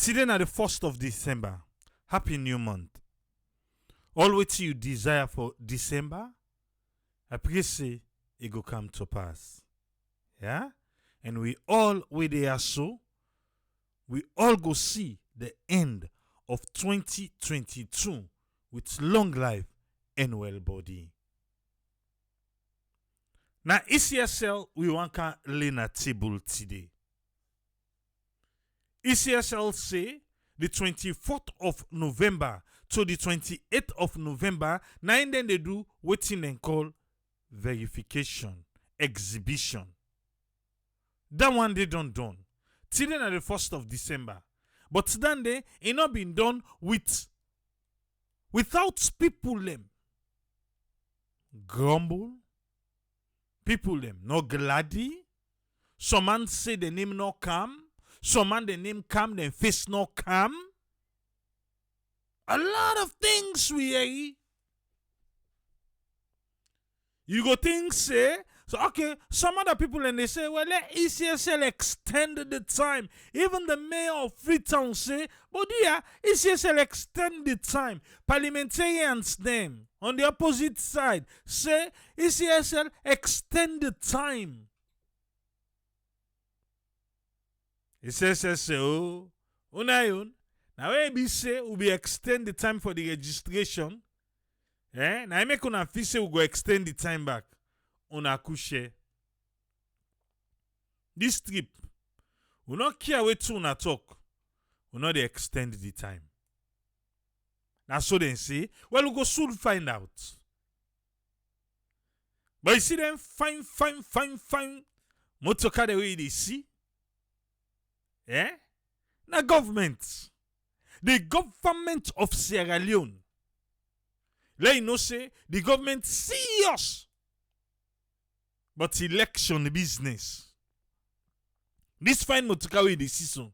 Today na the 1st of December. Happy new month. All what you desire for December, I pray say it go come to pass. Yeah? And we all we all go see the end of 2022 with long life and well body. Now ECSL we want to learn a table today. ECSL say the 24th of November to the 28th of November, now then they do what they call verification, exhibition. That one they done. Till then at the 1st of December. But then they it not been done without people them grumble, people them no gladdy. Some man say the name no come. Some man the name come, then face no come. A lot of things we hear. You go think say, so okay, some other people and they say, well, let ECSL extend the time. Even the mayor of Freetown say, but yeah, ECSL extend the time. Parliamentarians them on the opposite side say ECSL extend the time. ECSL say, oh, unayon. Now we say we be extend the time for the registration. Now I make una feel say we go extend the time back. Una couche. This trip, we not care where to una talk. We not dey extend the time. Now so they say, well we go soon find out. But you see them fine. Motoka the way they see. Now government. The government of Sierra Leone. Let you know say the government serious. But election business. This fine motoka way they see so.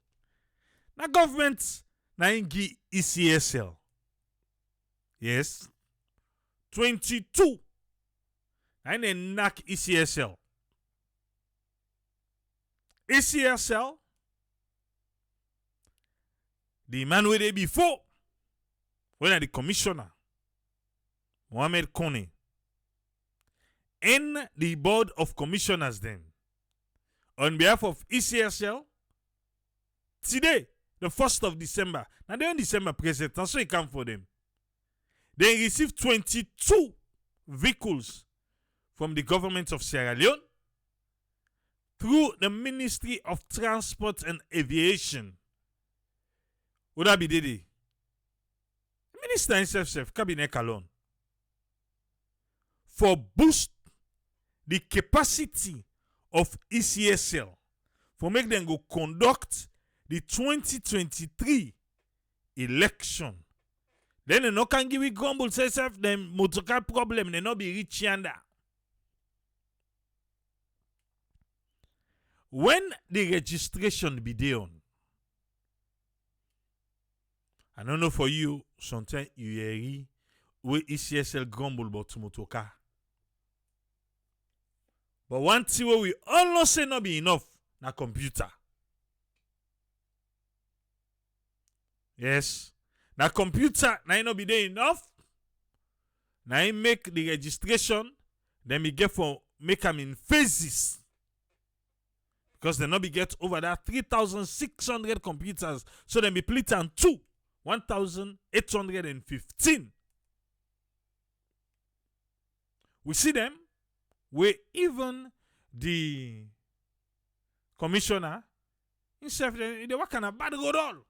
Now government na give ECSL. Yes. 22. And then knock ECSL. ECSL. The man where they before. When are the commissioner. Mohamed Kone. And the board of commissioners then. On behalf of ECSL. Today, the 1st of December. Now they're in December present. So it come for them. They received 22 vehicles from the government of Sierra Leone through the Ministry of Transport and Aviation. Would that be Dede? Minister himself, cabinet alone. For boost the capacity of ECSL for make them go conduct the 2023 election. Then they no can give it grumble say self them motorcar problem they not be rich yonder. When the registration be done, I don't know for you, sometimes you hear where ECSL grumble about motorcar. But one thing where we all know say not be enough, na computer. Yes. Na computer, na not be there enough. Na I make the registration, then we get for make them in phases. Because they not be get over that 3,600 computers. So then be split on 1,815. We see them where even the commissioner himself they work on a bad road all.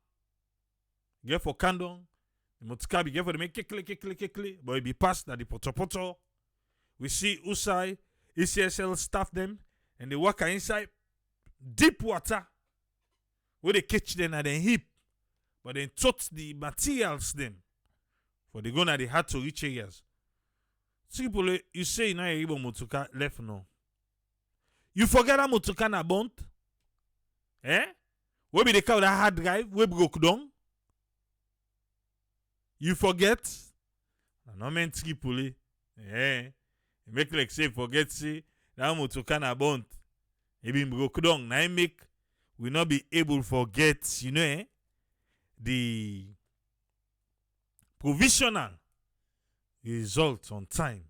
Get for Kandong, the motocar be get for the make kekle, but it be passed at the poto. We see Usai, ECSL staff them, and they work inside deep water where they catch them at the hip. But then touch the materials them. For they go na the hard to reach areas. Simple, you say now you motoka left no. You forget that motoka na bond? Where be the car with a hard drive? Where broke down? You forget? No man triple. You make like say forget say that motoka na bond. It been broke down. Now make we not be able to forget, the provisional result on time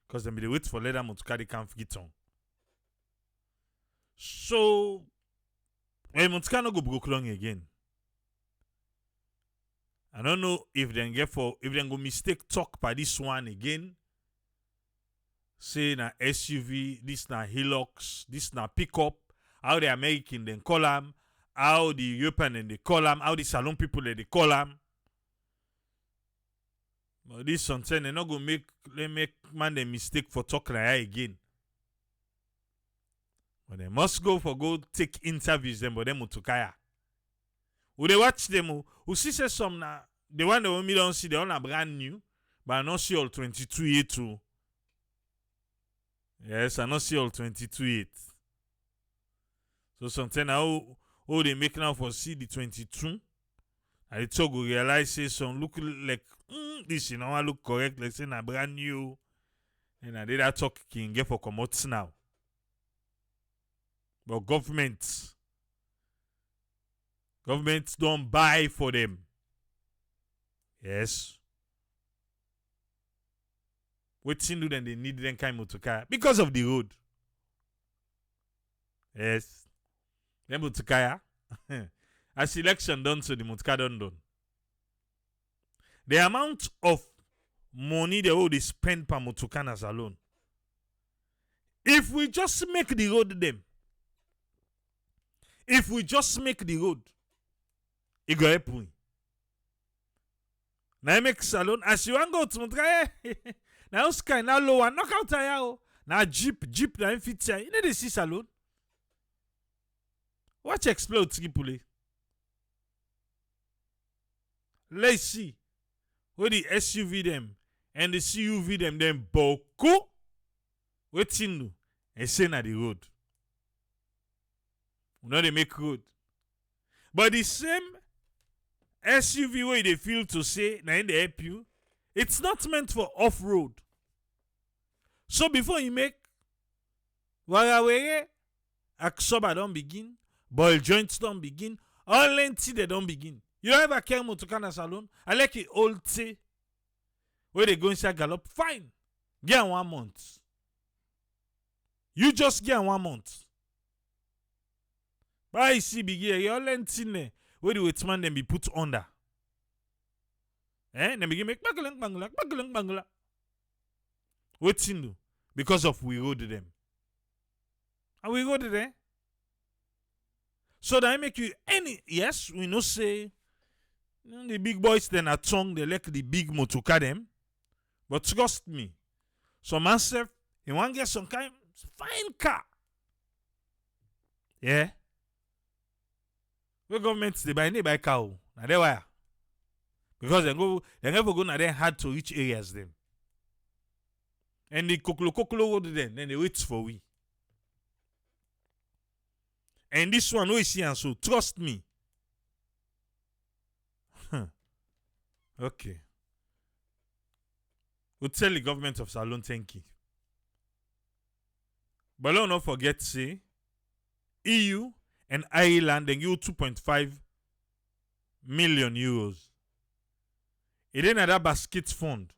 because them be dey wait for leather to carry can get on. So when Montaka no go broke long again. I don't know if they go mistake talk by this one again. Say na SUV, this na Hilux, this na pickup. How the American then call them, how the European then they call them, how the salon people they call them. But this something they not go make man the mistake for talk like that again. But they must go take interviews them, but them mutukaya. Who they watch them who see say some na the one that we don't see they all are brand new, but I not see all 22 year too. Yes, I not see all 22 years. So something how they make now for see the 22. And the talk will realize say some look like this you know I look correct, like say na brand new. And I did that talk can get for commodities now. But government don't buy for them. Yes. Waiting do then they need them kind of motorcar because of the road. Yes. Them motorcar. As election done, so the motorcar done. The amount of money they spend per motorcar as alone. If we just make the road them. If we just make the road, it go help we. Now make salon as you want go to Montreal. Now sky now low and knock out tire. Now jeep now fit here. You know they see salon. Watch explode skipule. Let's see where the SUV them and the CUV them boku. Waiting do and say na the road. We know they make road. But the same SUV way they feel to say, now in the help you, it's not meant for off-road. So before you make Warawere, Aksoba don't begin, ball joints don't begin, all lengthy they don't begin. You don't ever care Motokana Salon? I like it old say where they go inside gallop. Fine. Get 1 month. You just get 1 month. But I see big here, you all lengthy where the waitman then be put under. Then begin make bangla. Waiting do because of we road them. And we road there. So that I make you yes, we know say the big boys then are tongue, they like the big motoka them. But trust me, some man self, he want get some kind fine car. Yeah. The government they buy car. Now they wire. Because they never go now they hard to reach areas them. And the kokolo road then they wait for we. And this one we see and so trust me. Okay. We'll tell the government of Salon thank you. But don't not forget say EU and Ireland then give 2.5 million euros. It ain't that basket fund.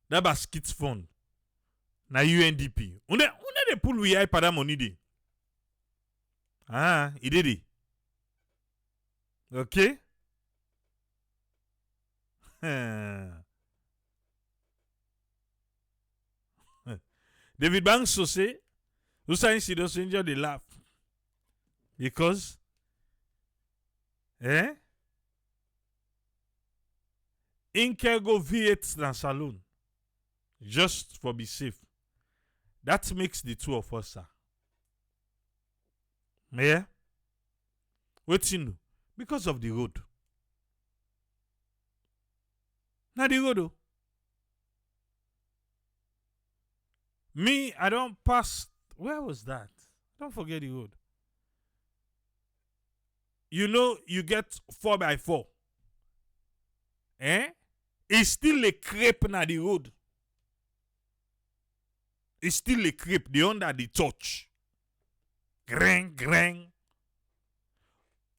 That basket fund. Na UNDP. Unde they pull we eye pada money de. Ah, it did it. Okay? David Banks so say, who signs he does enjoy the laugh. Because Inke go V8 than saloon. Just for be safe. That makes the two of us, sir. Yeah? What's in? Because of the road. Now the road, though. Me, I don't pass. Where was that? Don't forget the road. You know, you get 4x4. It's still a crepe na the road. It's still a crepe. The under the touch. Grang.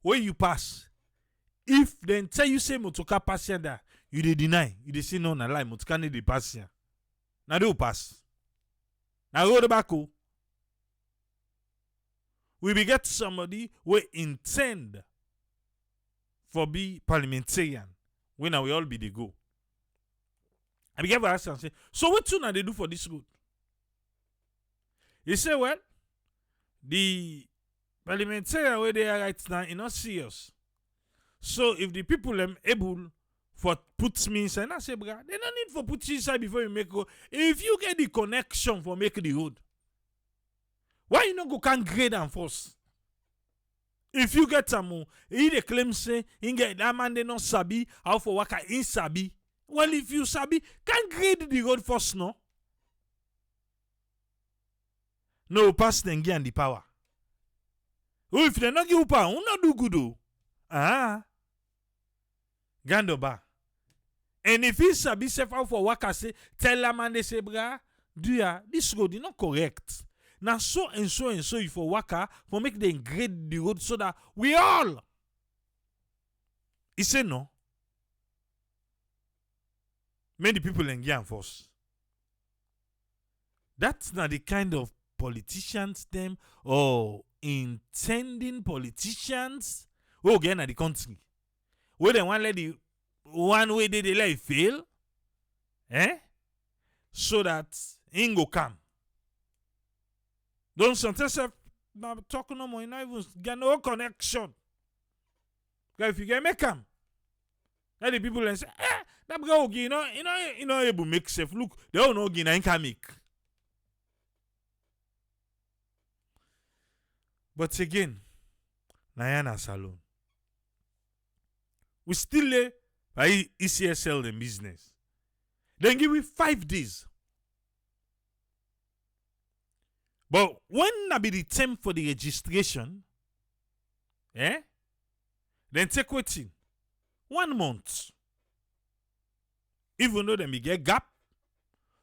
When you pass, If then tell you say motoka pass here that, you dey deny. You dey say no na lie, motoka need dey pass here. Now they will pass. Now go back. We be get somebody we intend for be parliamentarian. When we all be the go. I begin to ask and say, so what tune they do for this road? He say, well, the parliamentarian where they are right now is not serious. So if the people are able for put me inside, I say, brah, they don't need for put you inside before you make go. If you get the connection for make the road, why you not go can grade and force? If you get some, he the claim say, he get that man they not sabi how for waka in sabi. Well, if you sabi, can grade the road first, no? No, pass them and the power. Oh, if they not give you power, who not do good though? Gandoba. And if he sabi self how for waka say, tell a man they say, brah, dear, this road is not correct. Now so and so and so you for waka for make them grade the road so that we all. He say no. Many people engage force. That's not the kind of politicians them or intending politicians who again at the country. Where they want let the one way they let it fail, so that in go come. Don't sometimes now talk no more, you not even get no connection. Because if you get make come, let the people and say, that guy you know able to make safe. Look, they don't know again, I can make. But again, Nayana Salon. We still lay by ECSL the business. Then give we 5 days. But when na be the time for the registration, then take waiting 1 month. Even though they may get gap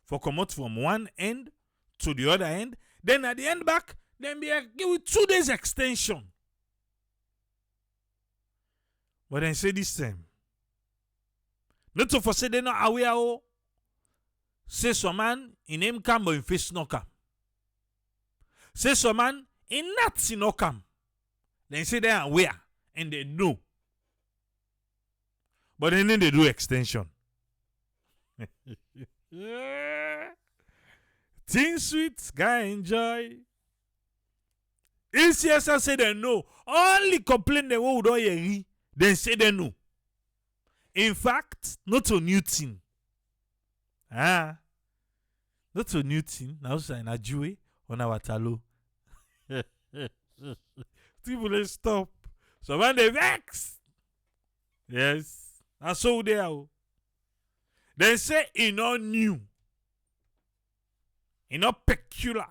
for come out from one end to the other end, then at the end back, then be give you 2 days extension. But then say this time, not to say they not aware o. Say some man in name come but in face no come. Say some man in not no come. Then say they are aware and they know. But then they do extension. Teen sweet guy enjoy. ECSL say they know. Only complain they will do ye. Then say they know. In fact, not a new thing. Not a new thing. Now say na Jew on our talo. People stop. So when they vex. Yes. And so they are. Then say it not new. It not peculiar.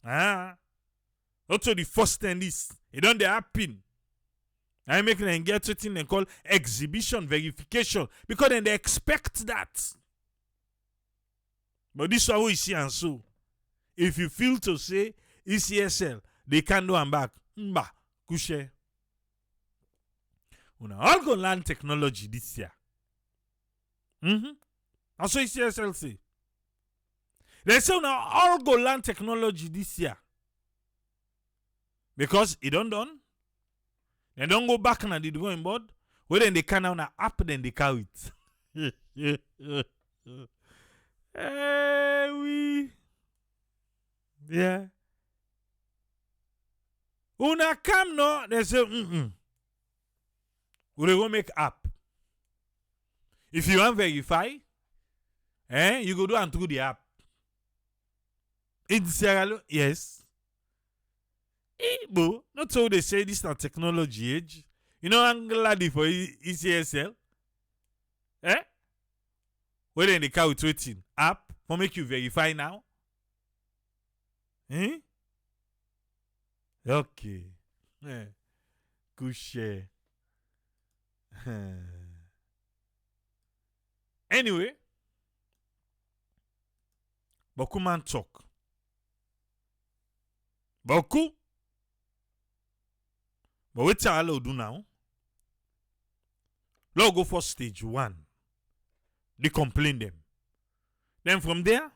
Not to the first thing this. It don't happen. I make them get something they call exhibition verification. Because then they expect that. But this is what we see and so. If you feel to say ECSL, they can do and back. Mba, kushe. We all go learn technology this year. That's what ECSL say. They say we all go learn technology this year. Because it don't done. They don't go back on the drawing board. Where then they can on an app, then they carry it. We. Yeah. Una come no, they say, we go make app. If you want verify, you go do and through the app. In Sierra Leone, yes. But not so they say this is not technology age. You know, I'm glad for ECSL. Where then they carry it waiting app for make you verify now. Okay. Good share. Anyway, beaucoup man talk. Beaucoup. But what shall I do now? Now go for stage 1. They complain them. Then from there,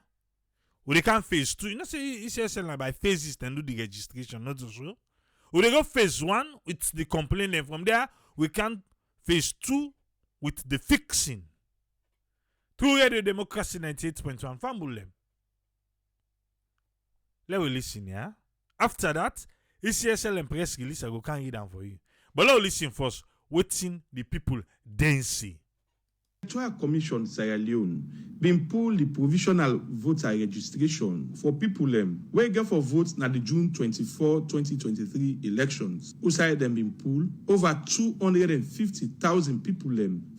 we can phase 2. You know, say ECSL now by phases then do the registration, not so. We go phase 1 with the complaint. Then from there, we can phase 2 with the fixing. Through Radio Democracy 98.1 Fambul them. Let we listen, yeah. After that, ECSL and press release I go can read down for you. But let's listen first. Waiting the people then see. Electoral Commission Sierra Leone been pull the provisional voter registration for people where get for votes na the June 24, 2023 elections. Outside them been pulled over 250,000 people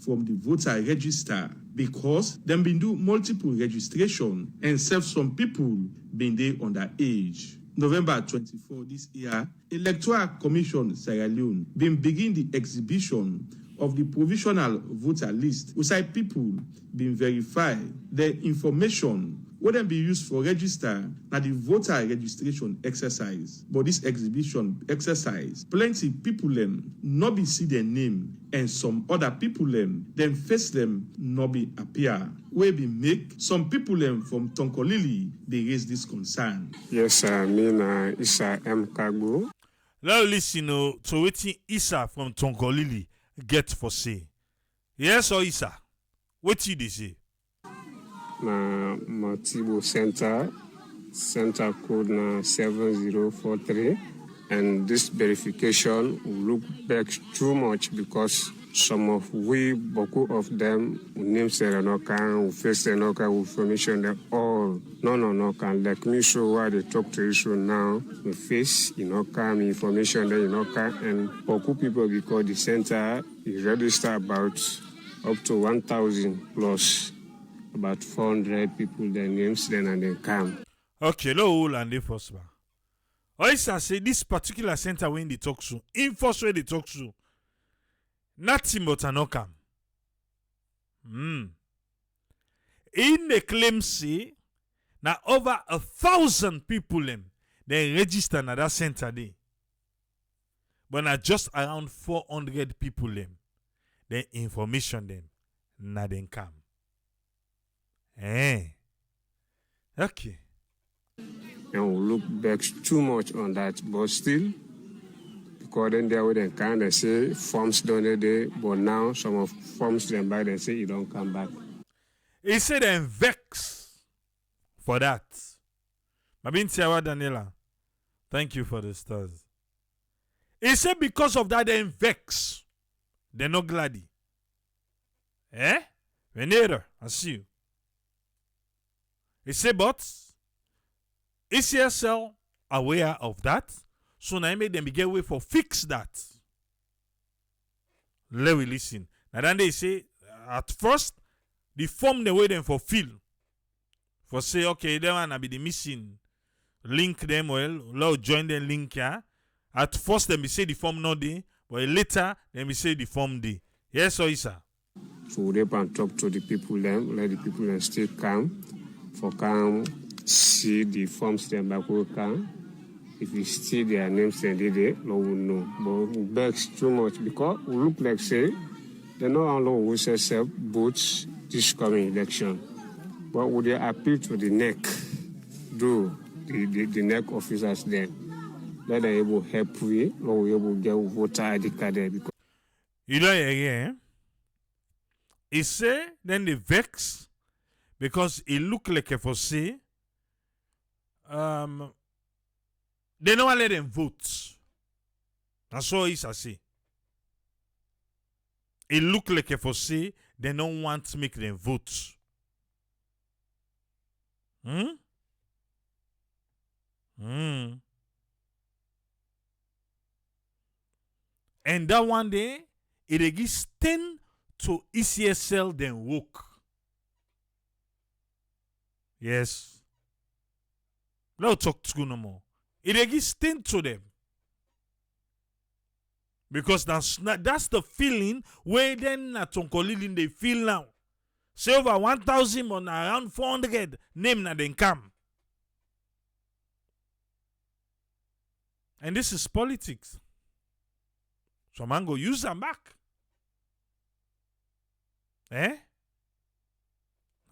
from the voter register because them been do multiple registration and some people been there underage. November 24 this year, Electoral Commission Sierra Leone been begin the exhibition of the provisional voter list, outside people being verify the information what them be used for register na the voter registration exercise. But this exhibition exercise, plenty people not be see their name, and some other people them face them not be appear. Where be make some people from Tonkolili they raise this concern. Yes, me Isa M. Kagbo. Now listen to waiting Isa from Tonkolili get for say. Yes or Isa? What you say? Na Matibo Center code na 7043, and this verification will look back too much because some of beaucoup of them names are not can, face are not can, information they all no can. Like me show why they talk to you so now, the face can information that can, and beaucoup people because the center is registered about up to 1,000 plus. About 400 people, their names, then and then come. Okay, no all and they first man. Oisa say this particular center when they talk to, in first way they talk to, nothing but an come. In the claim say, now over 1,000 people they register na that center day. But now just around 400 people the information na then come. Okay. And we'll look back too much on that, but still, because then they would kind of say forms don't they, but now some of forms them by they say you don't come back. He said them vex for that. Mabin Tiawa Daniela, thank you for the stars. He said because of that they vex, they're not glad. Venera, I see you. He said, but ECSL aware of that, so now I made them get way for fix that. Let we listen. Now then they say, at first, the form they way them for fill. For say, okay, they wanna be the missing link them well, let join the link here. At first, them be say the form not there, but later, them be say the form there. Yes, or Isa? So they can talk to the people them, let the people them stay calm. For come see the forms them back will come. If we see their names and they no will know. But we begs too much because we look like say they not only will say boots this coming election. But would they appeal to the neck, do the neck officers then? Let them able help we or we able get voter ID card there because you know again. He say then they vex. Because it look like a for say, they don't let them vote. That's all I say. It look like a for say, they don't want to make them vote. And that one day, it gives 10 to ECSL then work. Yes. No talk to no more. It gives 10 to them. Because that's the feeling where then at Tonkolili they feel now. Say over 1,000 on around 400 name na then come. And this is politics. So man go use them back. Eh?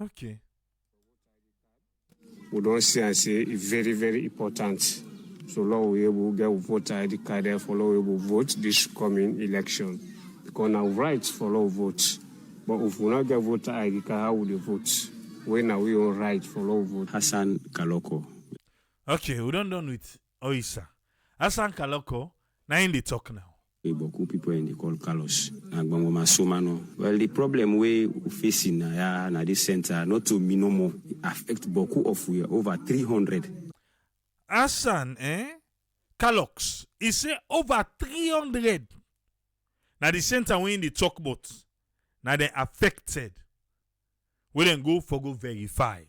Okay. We don't see and say it's very, very important. So long we able get voter ID card there for long we able vote this coming election. Because now rights for long vote. But if we not get voter ID card, how would they vote? When are we all right for long vote? Hassan Kaloko. Okay, we don't done with Oisa. Hassan Kaloko, now in the talk now. Beaucoup people in the call Carlos. Well, the problem we facing na this center, not to me no more, affect beaucoup of we over 300. Hassan, Kalox, he say over 300. Now the center we in the talk about. Now they affected. We then go verify.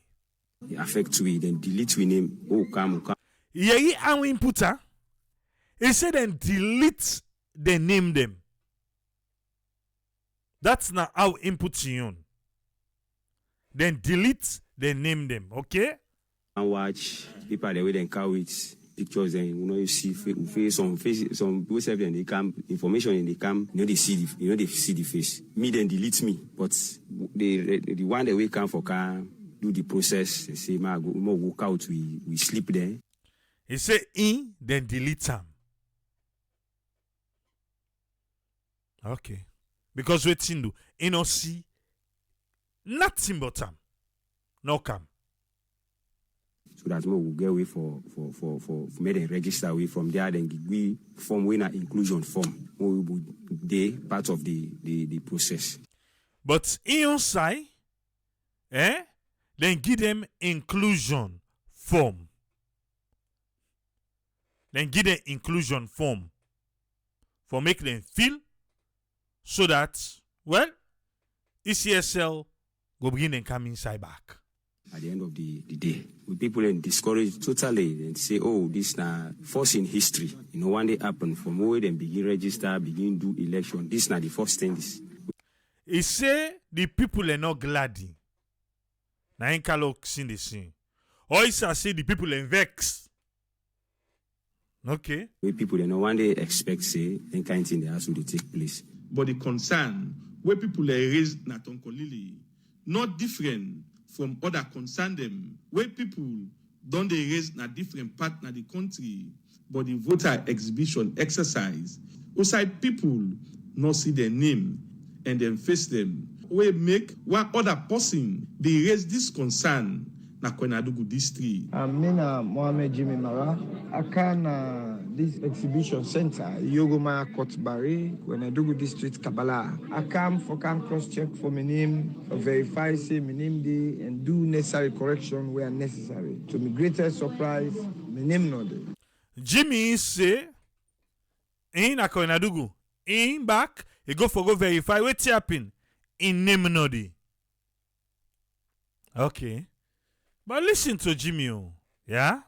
Affect we, then delete we name. Oh, come. Yeah, and input her. He said then delete the name them. That's not how input you on. Then delete the name them, okay? And watch people the way they come with pictures and you see some people say then they come information in the camp, they see the face. Me then delete me, but the one that we come for can do the process. They say ma go walk out, we sleep there. He say in then delete them. Okay. Because we do you know see nothing but them. No come. So that we will get away for made and register away from there, then we form winner inclusion form. We will be part of the process. But inside, then give them inclusion form. Then give them inclusion form for make them feel so that, well, ECSL go bring and come inside back. At the end of the day, we people then discourage totally and say, oh, this na first in history. One day happen from where then begin register, begin do election. This na the first thing. He say the people are not glad. Na in Kalok seen the scene. Or he say the people are vex. Okay. We people then one day expect say any kind of thing that has to take place. But the concern where people are raised na Tonkolili, not different from other concern them, where people don't they raise na different part na the country, but the voter exhibition exercise, outside people not see their name and then face them, we make one other person they raise this concern na Kwenadugu district. Mina Mohamed Jimmy Mara, Akana this exhibition center, Yogoma Kotbari, Kwenadugu district Kabbalah. I come cross-check for my name, verify say my name day, and do necessary correction where necessary. To my greatest surprise, my name not there. Jimmy say, in a Kwenadugu, in back, he go verify what's happen. In name not there. Okay. But listen to Jimmy, yeah?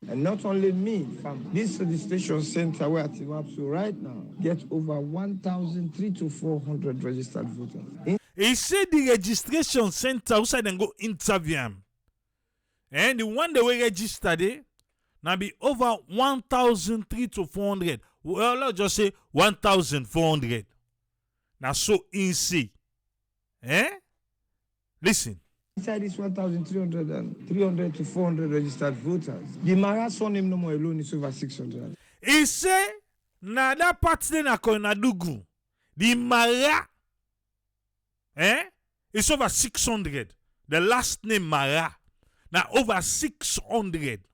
And not only me, fam. This registration center where I'm up to right now get over 1,300 to 400 registered voters. He said the registration center outside and go interview him. And the one that we registered there, now be over 1,300 to 400. Well, let's just say 1,400. Now so insane. Listen. Inside this 1,300 to 400 registered voters, the marathon name no more alone is over 600. He say, na that part de na Kwenadugu, the Mara, it's over 600. The last name Mara, now over 600.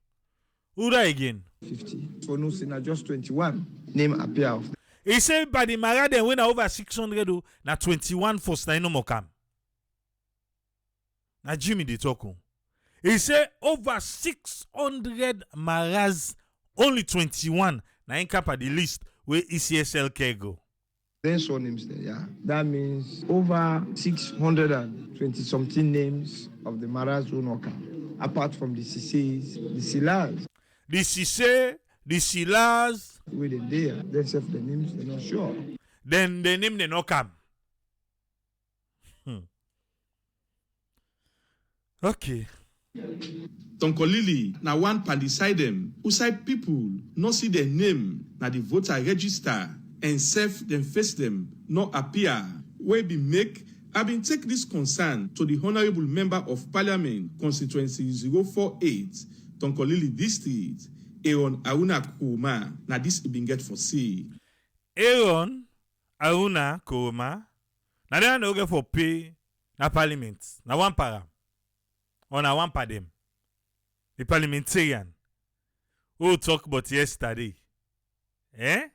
Who that again? 50. For no sin, just 21 name appear. He say, by the Mara, then when over 600, na 21 first, na no more come. Now Jimmy the talk. He say over 600 Maras, only 21. Now in cap at the list where ECSL can go. There's some names there, yeah. That means over 620 something names of the Maras who not come. Apart from the CCs, the Silas. The CC, the Silas. Where they there, they say the names they're not sure. Then the name they not come. Okay. Tonkolili, na one pan beside them, outside people not see their name, na the voter register, and self them face them, not appear, where be make I been take this concern to the Honourable Member of Parliament, Constituency 048, Tonkolili District, Aaron Aruna Kuruma. Now this been get for see. Aaron Aruna Kuruma. Now they no get for pay na Parliament. Na one para. Or na one pa them. The parliamentarian who talk about yesterday. Eh?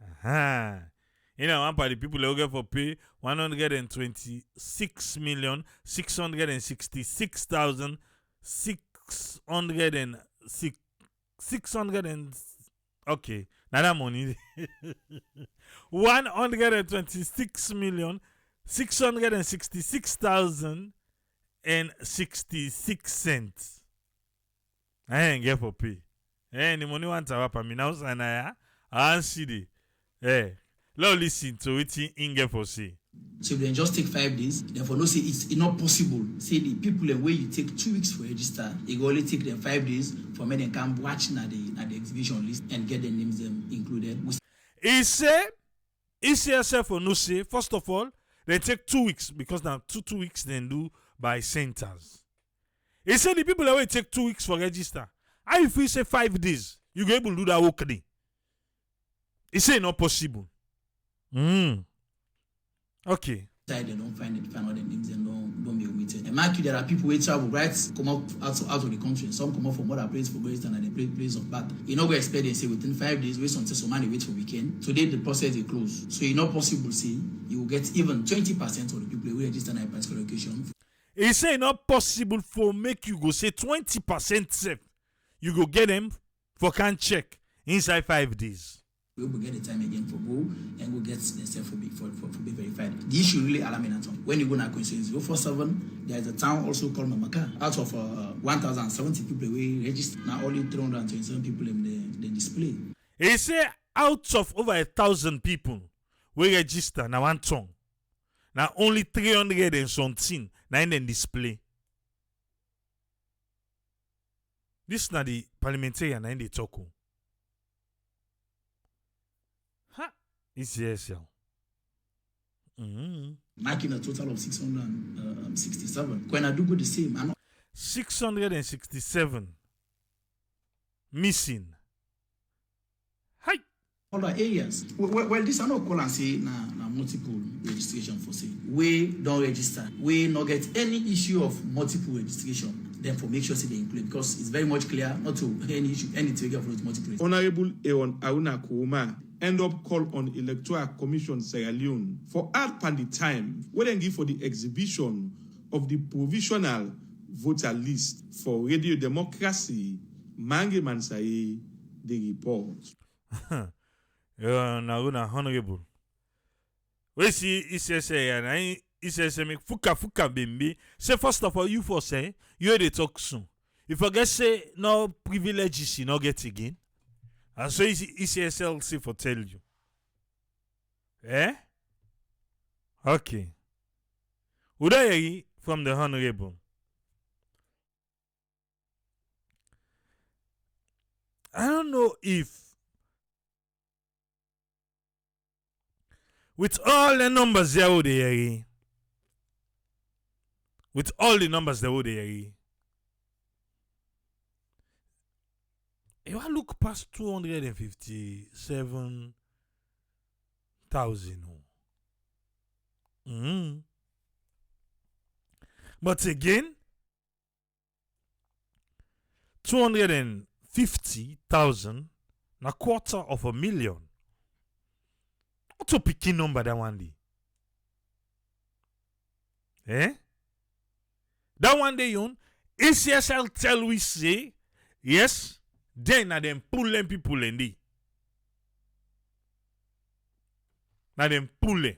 Aha. You know, one part the people who get for pay 126,666,606 okay. Now that money 126,666,066 I ain't get for pay. The money wants to happen. Me now, and I see the. Let's listen to it in get for say. So if they just take 5 days, therefore no say it's not possible. Say the people where you take 2 weeks for register, you go only take them 5 days for me they can watch na the exhibition list and get their names included. He say ECSL for no say. First of all, they take 2 weeks because now 2 weeks they do by centers. He said the people that will take 2 weeks for register. How if we say 5 days, you go able to do that work day? He say not possible. Okay. They don't find all the names and don't be omitted. And mark you, there are people who travel right, come up out of the country. Some come up from other places for register and they place of birth. You know we expect they say within 5 days, wait until some money wait for weekend. Today the process is closed. So it's not possible say you will get even 20% of the people who register in a particular location. He say not possible for make you go say 20% safe. You go get them for can check inside 5 days. We will get the time again for go and go get themselves for be verified. The issue really alarming. When you go to constituency 047, there is a town also called Mamaka. Out of 1,070 people we register, now only 327 people in the display. He say out of over 1,000 people we register now one tongue. Now only 300 and something now in the display. This is not the parliamentarian in the talk. ECSL. Making a total of 667. When I do go the same, 667 missing. Hi. Other areas. Well, this I not call and say na multiple registration for say. We don't register. We not get any issue of multiple registration. Therefore, make sure say they include because it's very much clear not to any issue any trigger for multiple. Honourable Aaron Aruna Kuruma end up call on Electoral Commission Sierra Leone for add pan the time when they give for the exhibition of the provisional voter list for Radio Democracy. Mange Mansai the report. Aruna honorable. We see ECSL and ECSL make fuka bimbi. Say first of all you for say you dey talk soon. You forget say no privileges you no get again. And so ECSL say for tell you. Eh? Okay. Udayeri from the Honorable. I don't know if with all the numbers there with all the numbers there if I look past 257,000. But again, 250,000, a quarter of a million. What's a picking number that one day? Eh? That one day, ECSL tell we say, yes, then na them pulling people in the. Na them pulling.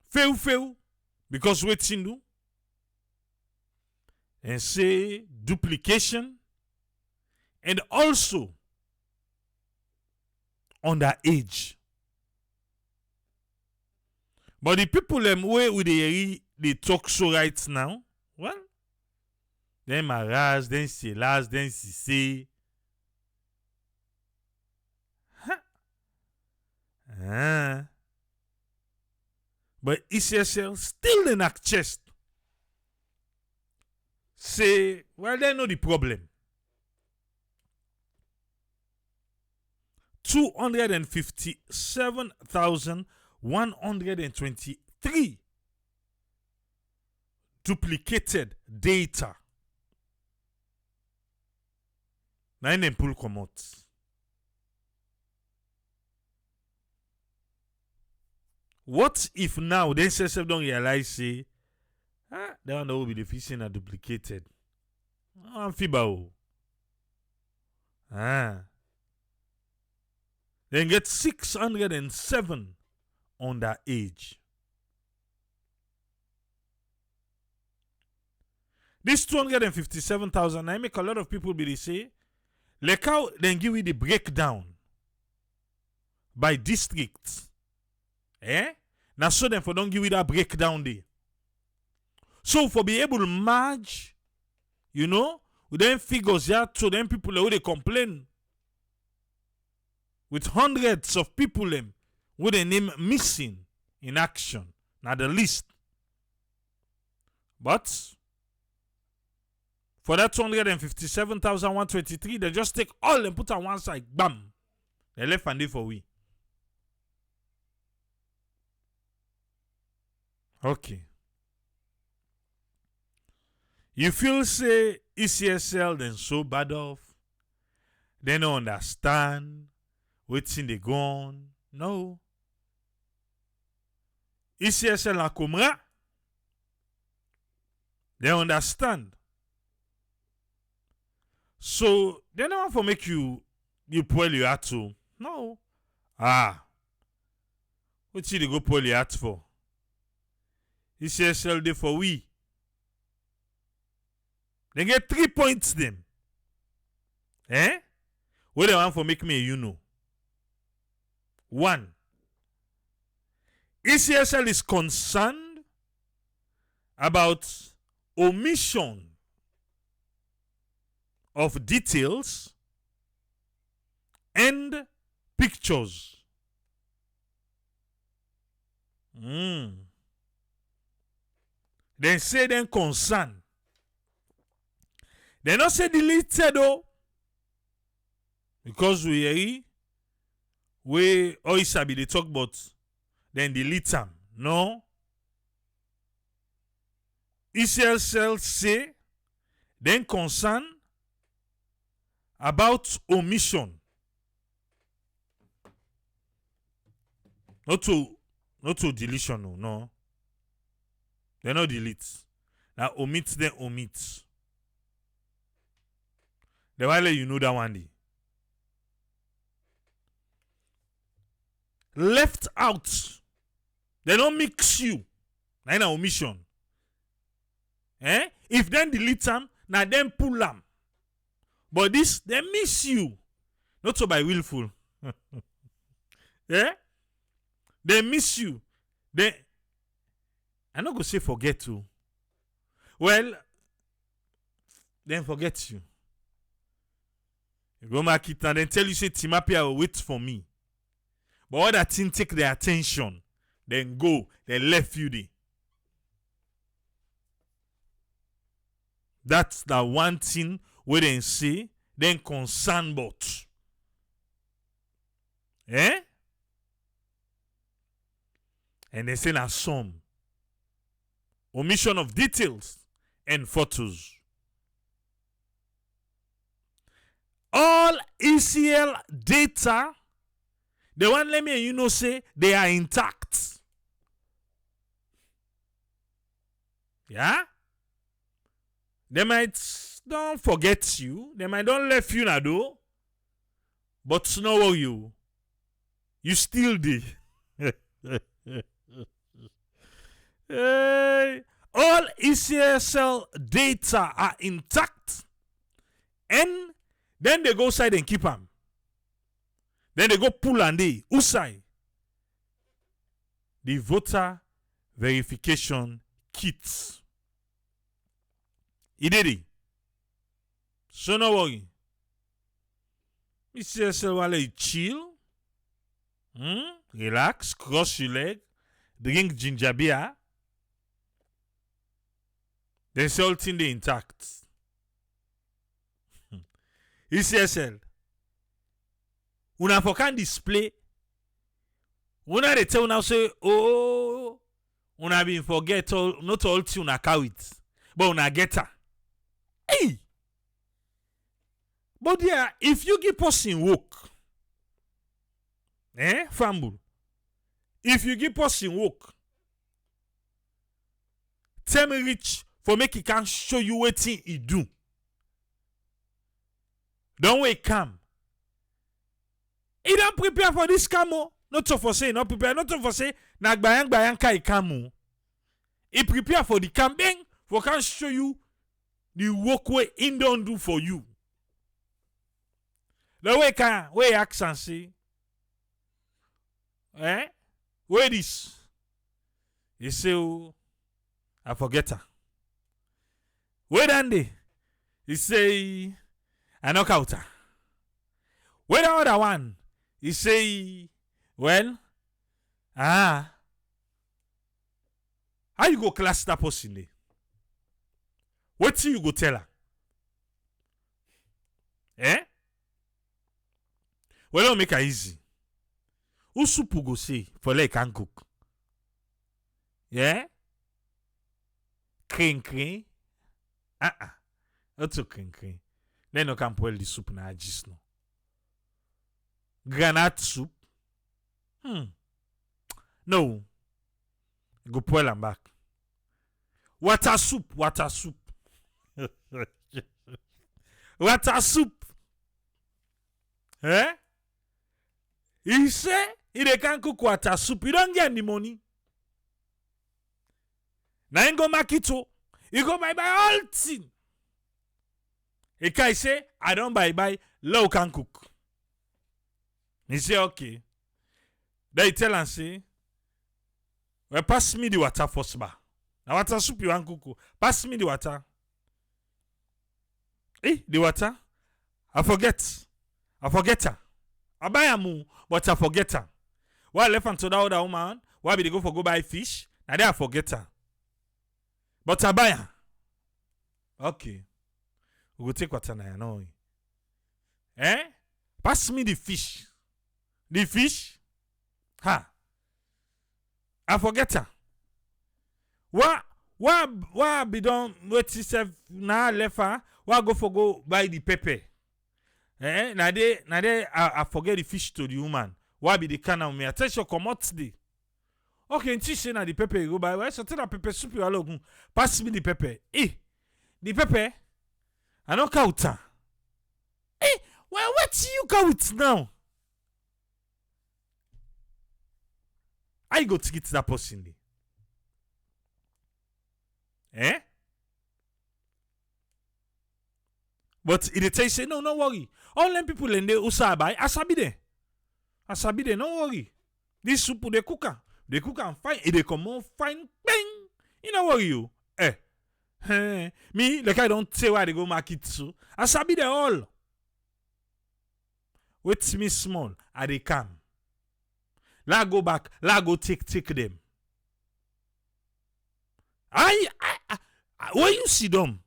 Fail, because waiting do. And say duplication and also underage. But the people way with they talk so right now, well, then Maraz, then Silas, then Sisse. But ECSL still in act chest. Say, well, they know the problem. 257,123 duplicated data. Now, they pull come out. What if now the NCSF don't realize, say, that one will be deficient and duplicated? I'm FIBA. Then get 607 underage. This 257,000, I make a lot of people be say, like how then give you the breakdown by districts. Now so them for don't give you that breakdown there. So for be able to merge, with them figures here, so them people who they complain with hundreds of people them with a name missing in action. Now the list. But for that 257,123, they just take all and put on one side. Bam. They left and for we. Okay. You feel say ECSL then so bad off? They don't understand what's in the gun. No. ECSL and Kumra, they understand. So they don't want to make you pull your heart to. No. What's they go pull your heart for? ECSL day for we. They get 3 points them. What they want for make me One, ECSL is concerned about omission of details and pictures. Then say then concern. They not say deleted though. Because we always be they talk about then delete them. No. ECSL say then concern about omission. Not to deletion, no. They not delete. Now omit then omit. They will let you know that one day. Left out. They don't mix you. Now in omission. If then delete them, now then pull them. But this, they miss you. Not so by willful. They miss you. I'm not going to say forget to. Well, then forget you. You go mark it and then tell you, say, Timapia will wait for me. But all that thing take their attention. Then go. They left you there. That's the one thing where they say, then concern about. And they say na some. Omission of details and photos. All ECL data, the one let me say they are intact. Yeah? They might don't forget you. They might don't left you na do. But no worry you still did. All ECSL data are intact. And then they go side and keep them. Then they go pull and they usai the voter verification kits. He did it. So no worry. ECSL wale chill. Relax, cross your leg. drink ginger beer, then say all thing dey intact. ECSL. Una for can display. Una dey tell una say, oh, una been forget all, not all thing una carry it, but una get her. Hey! But yeah, if you give person work, Fambul, if you give person work, tell me rich for make he can show you what thing he do. Don't wait, come. He don't prepare for this camo. Not so for say, not prepare, not so for say, na bayang kai camo. He prepare for the campaign for can show you the work way he don't do for you. The way can, way accent say, where this? He say, oh, I forget her. Where then they? He say, I knock out her. Where the other one? He say, well, how you go class that person there? What you go tell her? Well, don't make it easy. Who soup go say for like can cook? Yeah? Crin. Not so crin. Then you can boil the soup na ajis no. Granite soup. No. Go boil am back. Water soup. Water soup. He say he dey can cook water soup. You don't get any money. Now he go market o. He go buy all thing. He can say, I don't buy low can cook. He say, okay. Then he tell and say, well, pass me the water first bar. Now water soup you want cook. Pass me the water. The water? I forget her. I buy her but I forget her. Why I left unto that other woman? Why be they go for go buy fish? Now they I forget her. But I buy her. Okay. We go take water now, you know. Pass me the fish. The fish? Ha. I forget her. Why be done wait yourself now left her? Why go for go buy the pepper? Now they I forget the fish to the woman. Why be the can of me? I tell you come out today. Okay, until say na the pepper you go buy. Why so tell the pepper soup you alone. Pass me the pepper. The pepper. I don't count her. Well, what you count now? I go to get that person there. But it tell you say, no worry. All them people in there who say buy, asabi there, no worry. This soup they cook and fine. They come on fine, bang. You know worry you. Me, like I don't say why they go market to. Asabi there all. Wait me small, I they come. La go back, la go take them. When you see them,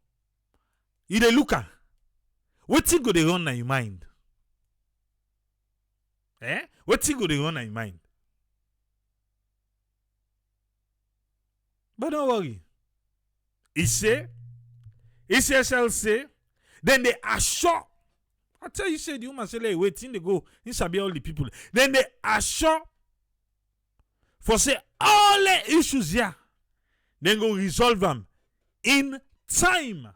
you dey look at. What thing go they run in your mind? What thing go they run in your mind? But don't worry. ECSL say, then they assure. I tell you, say the woman say, like, wait, they go, inside be all the people. Then they assure for say all the issues here, then go resolve them in time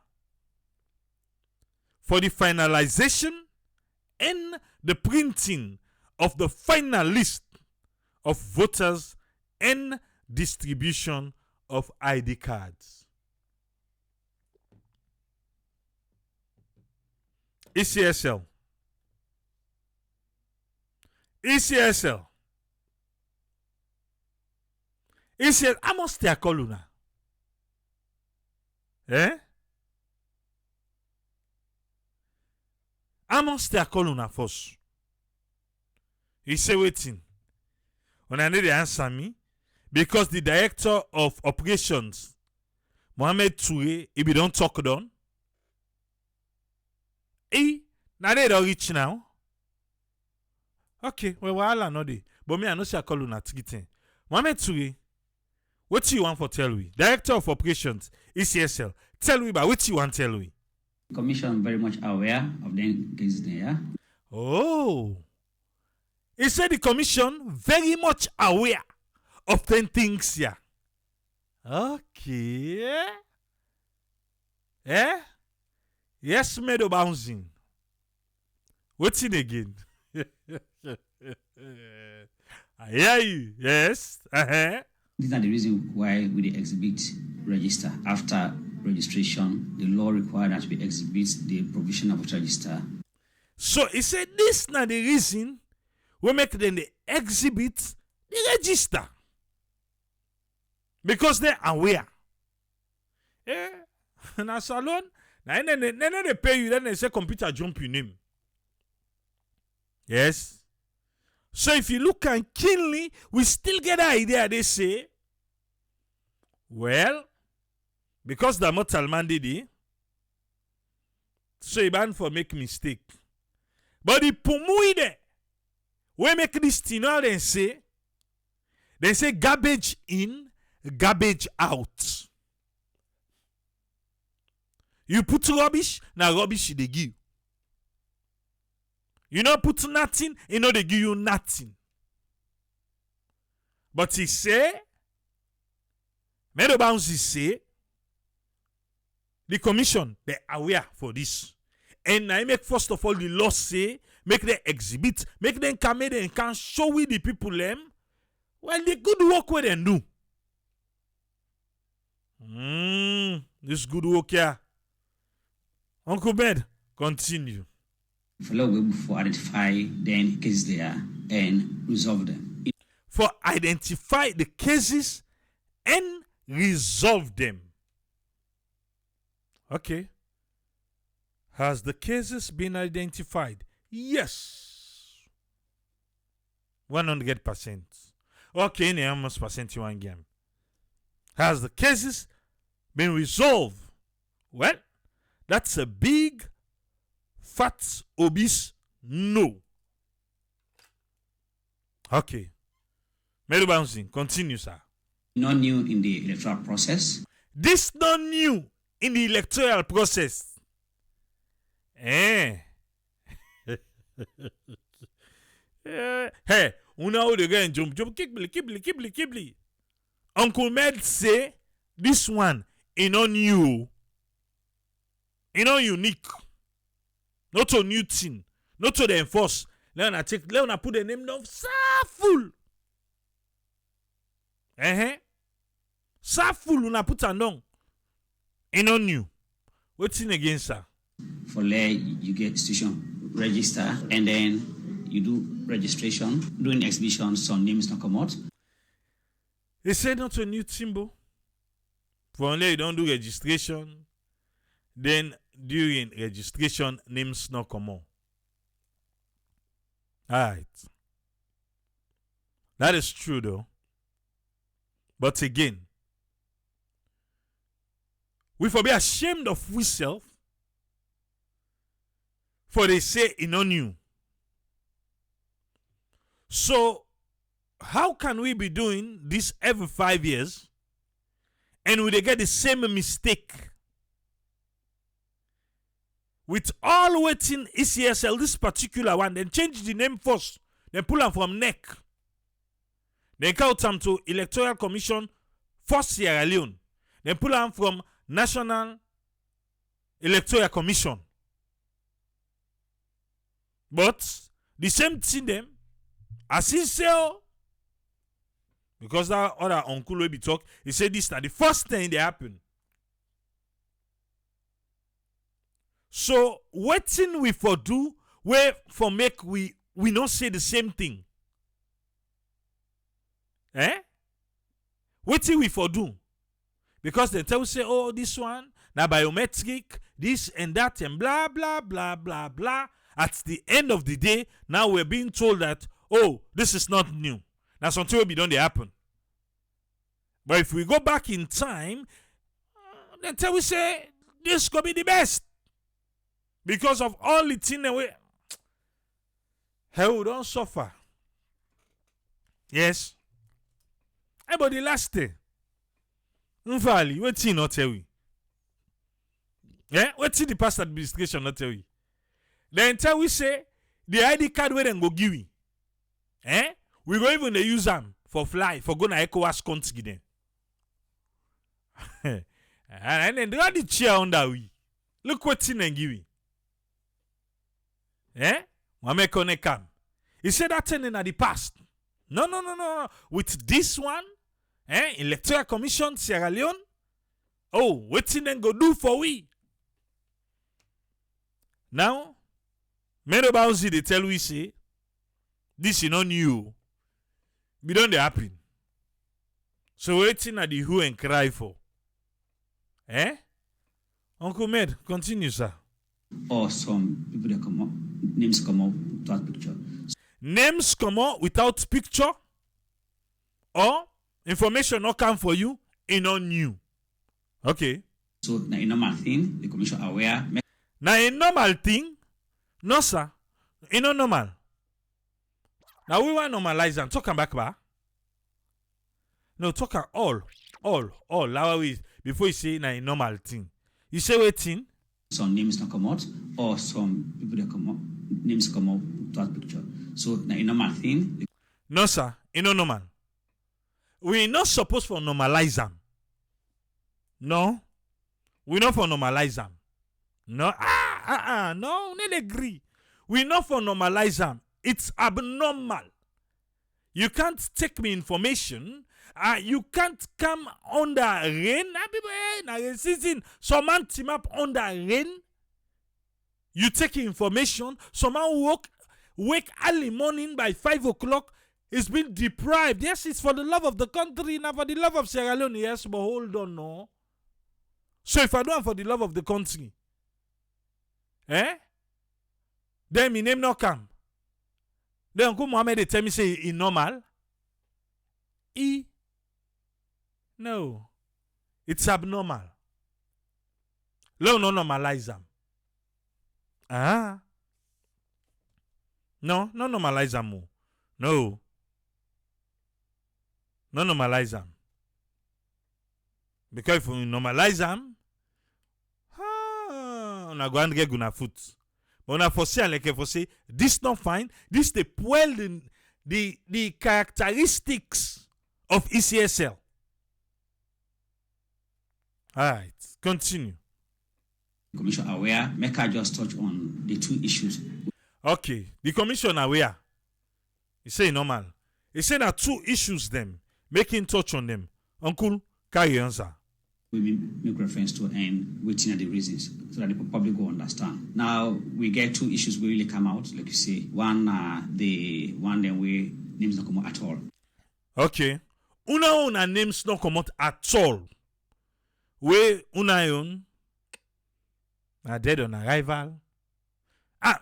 for the finalization and the printing of the final list of voters and distribution of ID cards. ECSL. I must stay a coluna. I must stay a coluna first. He say waiting. When I need to answer me, because the director of operations, Mohamed Toure, he be don't talk down. Now they don't reach now. Okay, well, no day. But me, I know I call you na tricky. Mohamed Toure, what you want for tell we? Director of operations, ECSL. Tell me about what you want tell we. Commission very much aware of the cases there. Oh. He said the commission very much aware of 10 things here. Okay. Eh? Yes, made of bouncing. What's in again? I hear you. Yes. These are the reason why we exhibit register. After registration, the law requires that we exhibit the provisional voter register. So he said this is not the reason we make them the exhibit the register. Because they're aware. Na salon, na they pay you, then they say computer jump your name. Yes. So if you look and keenly, we still get the idea. They say, well, because the mortal man did it, so he ban for make mistake. But the pumuide, we make this thing out and say, they say garbage in, garbage out. You put rubbish, now rubbish they give. You not put nothing, you know they give you nothing. But he say, Meadowbounds he say, the commission, they aware for this. And I make first of all the law say, make them exhibit, make them come in and can show with the people them. Well, the good work where they do. This good work here. Uncle Ben, continue. For identify then cases there and resolve them. For identify the cases and resolve them. Okay. Has the cases been identified? Yes. 100%. Okay, in almost percent you want game. Has the cases been resolved? Well, that's a big fat obese no. Okay. Mary Bouncing, continue, sir. Not new in the electoral process. This not new in the electoral process. Hey, una o de gen jump kibli. Uncle Med say this one is not new. It's not unique. Not a new thing. Not to the enforce. Leona put the name of Saful. Saful una put a non. It's not new. What's in again, sir? For there, you get institution register, and then you do registration, doing exhibition, some names not come out. They say not a new symbol. For only you don't do registration, then during registration, names not come out. Alright. That is true though. But again, we for be ashamed of ourselves. For they say it not new. So, how can we be doing this every 5 years and we get the same mistake? With all waiting ECSL, this particular one, then change the name first, then pull them from neck. Then count them to Electoral Commission for Sierra Leone. Then pull them from National Electoral Commission. But the same thing them, as he say, because that other uncle will be talk, he said this is the first thing that happened. So waiting we for do, where for make we not say the same thing. Waiting we for do. Because they tell say, oh, this one, now biometric, this and that, and blah, blah, blah, blah, blah. At the end of the day, now we're being told that, oh, this is not new. Now something will be done, they happen. But if we go back in time, then tell we say this could be the best. Because of all the things that we hell don't suffer. Yes. But the last day, Nfali, what thing not tell we? Yeah, what thing the past administration not tell we? Then tell we say the ID card where then go give we. We go even they use them for fly for go na ECOWAS country then. And then they got the chair under we. Look what thing and give we. Wame kone come. He said that thing in the past. No. With this one, Electoral Commission Sierra Leone. Oh, what thing then go do for we? Now, Merobauzi they tell we say, this is not new. We don't happen. So waiting at the who and cry for. Uncle Med, continue, sir. Or some people that come up, names come up without picture. Names come out without picture, or information not come for you, it not new. Okay. So now a normal thing, the commission aware. Now a normal thing, no sir, it not normal. Now we want normalize and talk back ba. No, talk all. Now we before you say na a normal thing. You say waiting. Some names not come out, or some people that come up, names come out without picture. So now a normal thing. No sir, it not normal. We not supposed for normalize them. No, we not for normalize them. No, no, we not agree. We not for normalize them. It's abnormal. You can't take me information. You can't come under rain. Season. Some man team up under rain. You take information. Some man wake early morning by 5 o'clock. It's been deprived. Yes, it's for the love of the country, not for the love of Sierra Leone. Yes, but hold on, no. So if I do it for the love of the country, then my name not come. Then Uncle Mohammed they tell me say it's normal. No. It's abnormal. Let no normalize them. No, no normalize them. No. No normalize them. Because if we normalize them, on a go and get guna foot. But on a foresee and like foresee, this not fine. This the well the characteristics of ECSL. Alright, continue. Commission aware, make I just touch on the two issues. Okay, the commission aware. He say normal. He say that two issues them, making touch on them. Uncle, carry on, sir. We make reference to and waiting at the reasons so that the public will understand. Now we get two issues will really come out, like you say. One, the one that we names not come out at all. Okay. Una names not come out at all. We una own are dead on arrival.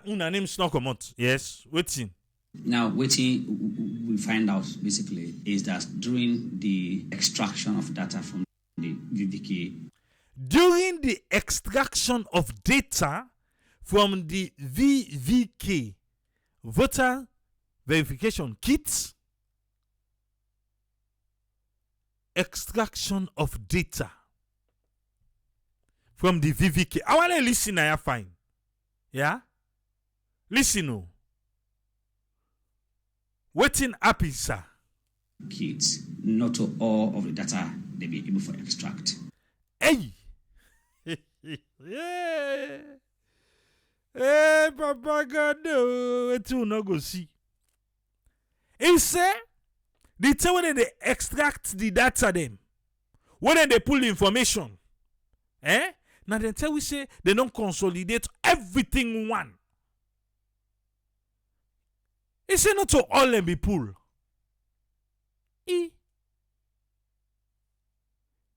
Una names not come out. Yes, waiting. Now, waiting we find out basically is that during the extraction of data from the VVK. During the extraction of data from the VVK, voter verification kits, extraction of data from the VVK. I want to listen, I find. Yeah? Listen, oh. Waiting happy, sir. Kids, not to all of the data they be able to extract. Hey! Yeah! Hey, Papa God, no, it will not go see. He say, they tell when they extract the data them, when they pull the information, now they tell we say they don't consolidate everything one. He say not to all them be pulled. He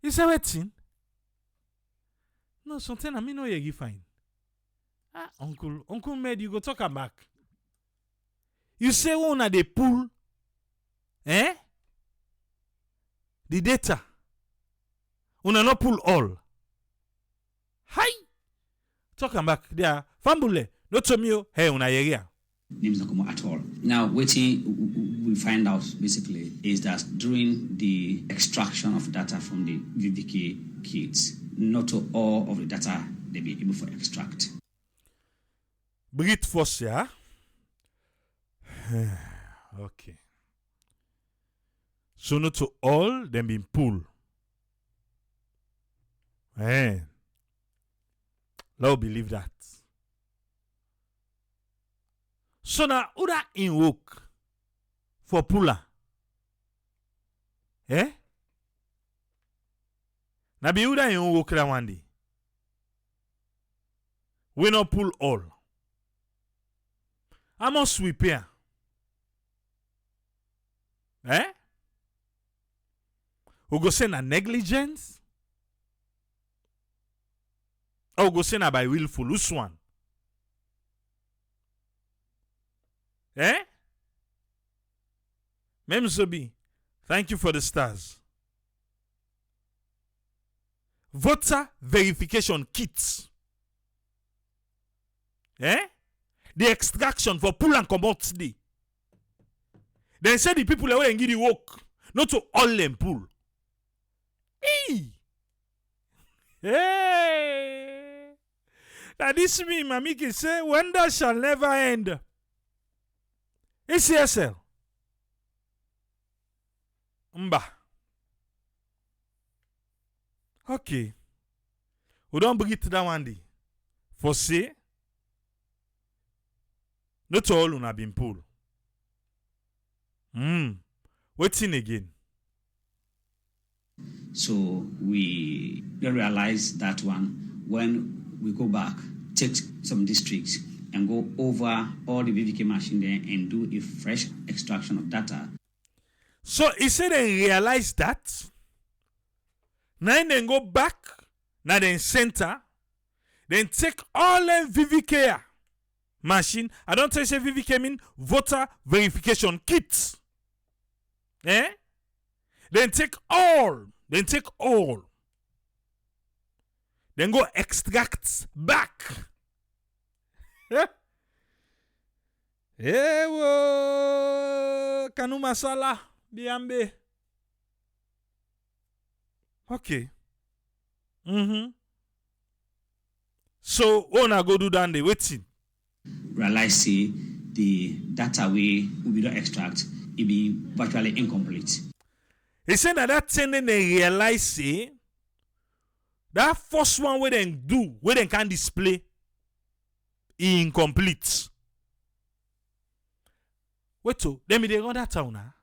say waiting. No, something I mean no you fine. Uncle Med, you go talk am back. You say one they pull, the data Una no pull all. Hi. Talking back there. Fambule. No to me. Hey, una yeria. Names not come at all. Now, what we find out basically is that during the extraction of data from the VVK kits, not all of the data they be able to extract. Breathe first, yeah? Okay. So not to all them been pulled. Man. Let's believe that. So now, who that invoke for puller? Eh? Now be who that invoke that one day? We not pull all. I must sweep here. Eh? We go say na negligence? Or we go say na by willful? Which one? Eh? Mem Zobi, thank you for the stars. Voter verification kits. Eh? The extraction for pull and come out today. Then say the people that will give the work, not to all them pull. Hey! Hey! Now this me, Mami can say, wonder shall never end. ECSL. Mba. Okay. We don't bring it to that one day. For say, not all una been pulled. Waiting again. So we realize that one when we go back, take some districts and go over all the VVK machine there and do a fresh extraction of data. So he said they realize that. Now then go back, now then center, then take all the VVK machine. I don't say VVK mean voter verification kits. Eh? Then take all. Then go extract back. Ewo kanu masala biambe. Okay. So ona go do down the waiting. Realize say the data we don't extract it be virtually incomplete. He said that thing then they realize say that first one where they do where they can display incomplete. Wait to let me they run that town now.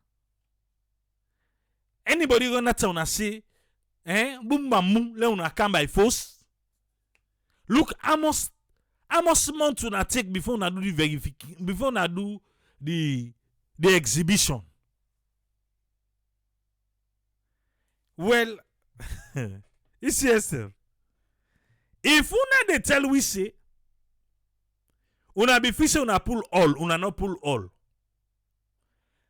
Anybody run that town and say boom bam boom let una come by force. Look how much months una take before una do the verification, before una do the exhibition. Well, ECSL. If una they tell we say una be feel say una pull all, una not pull all.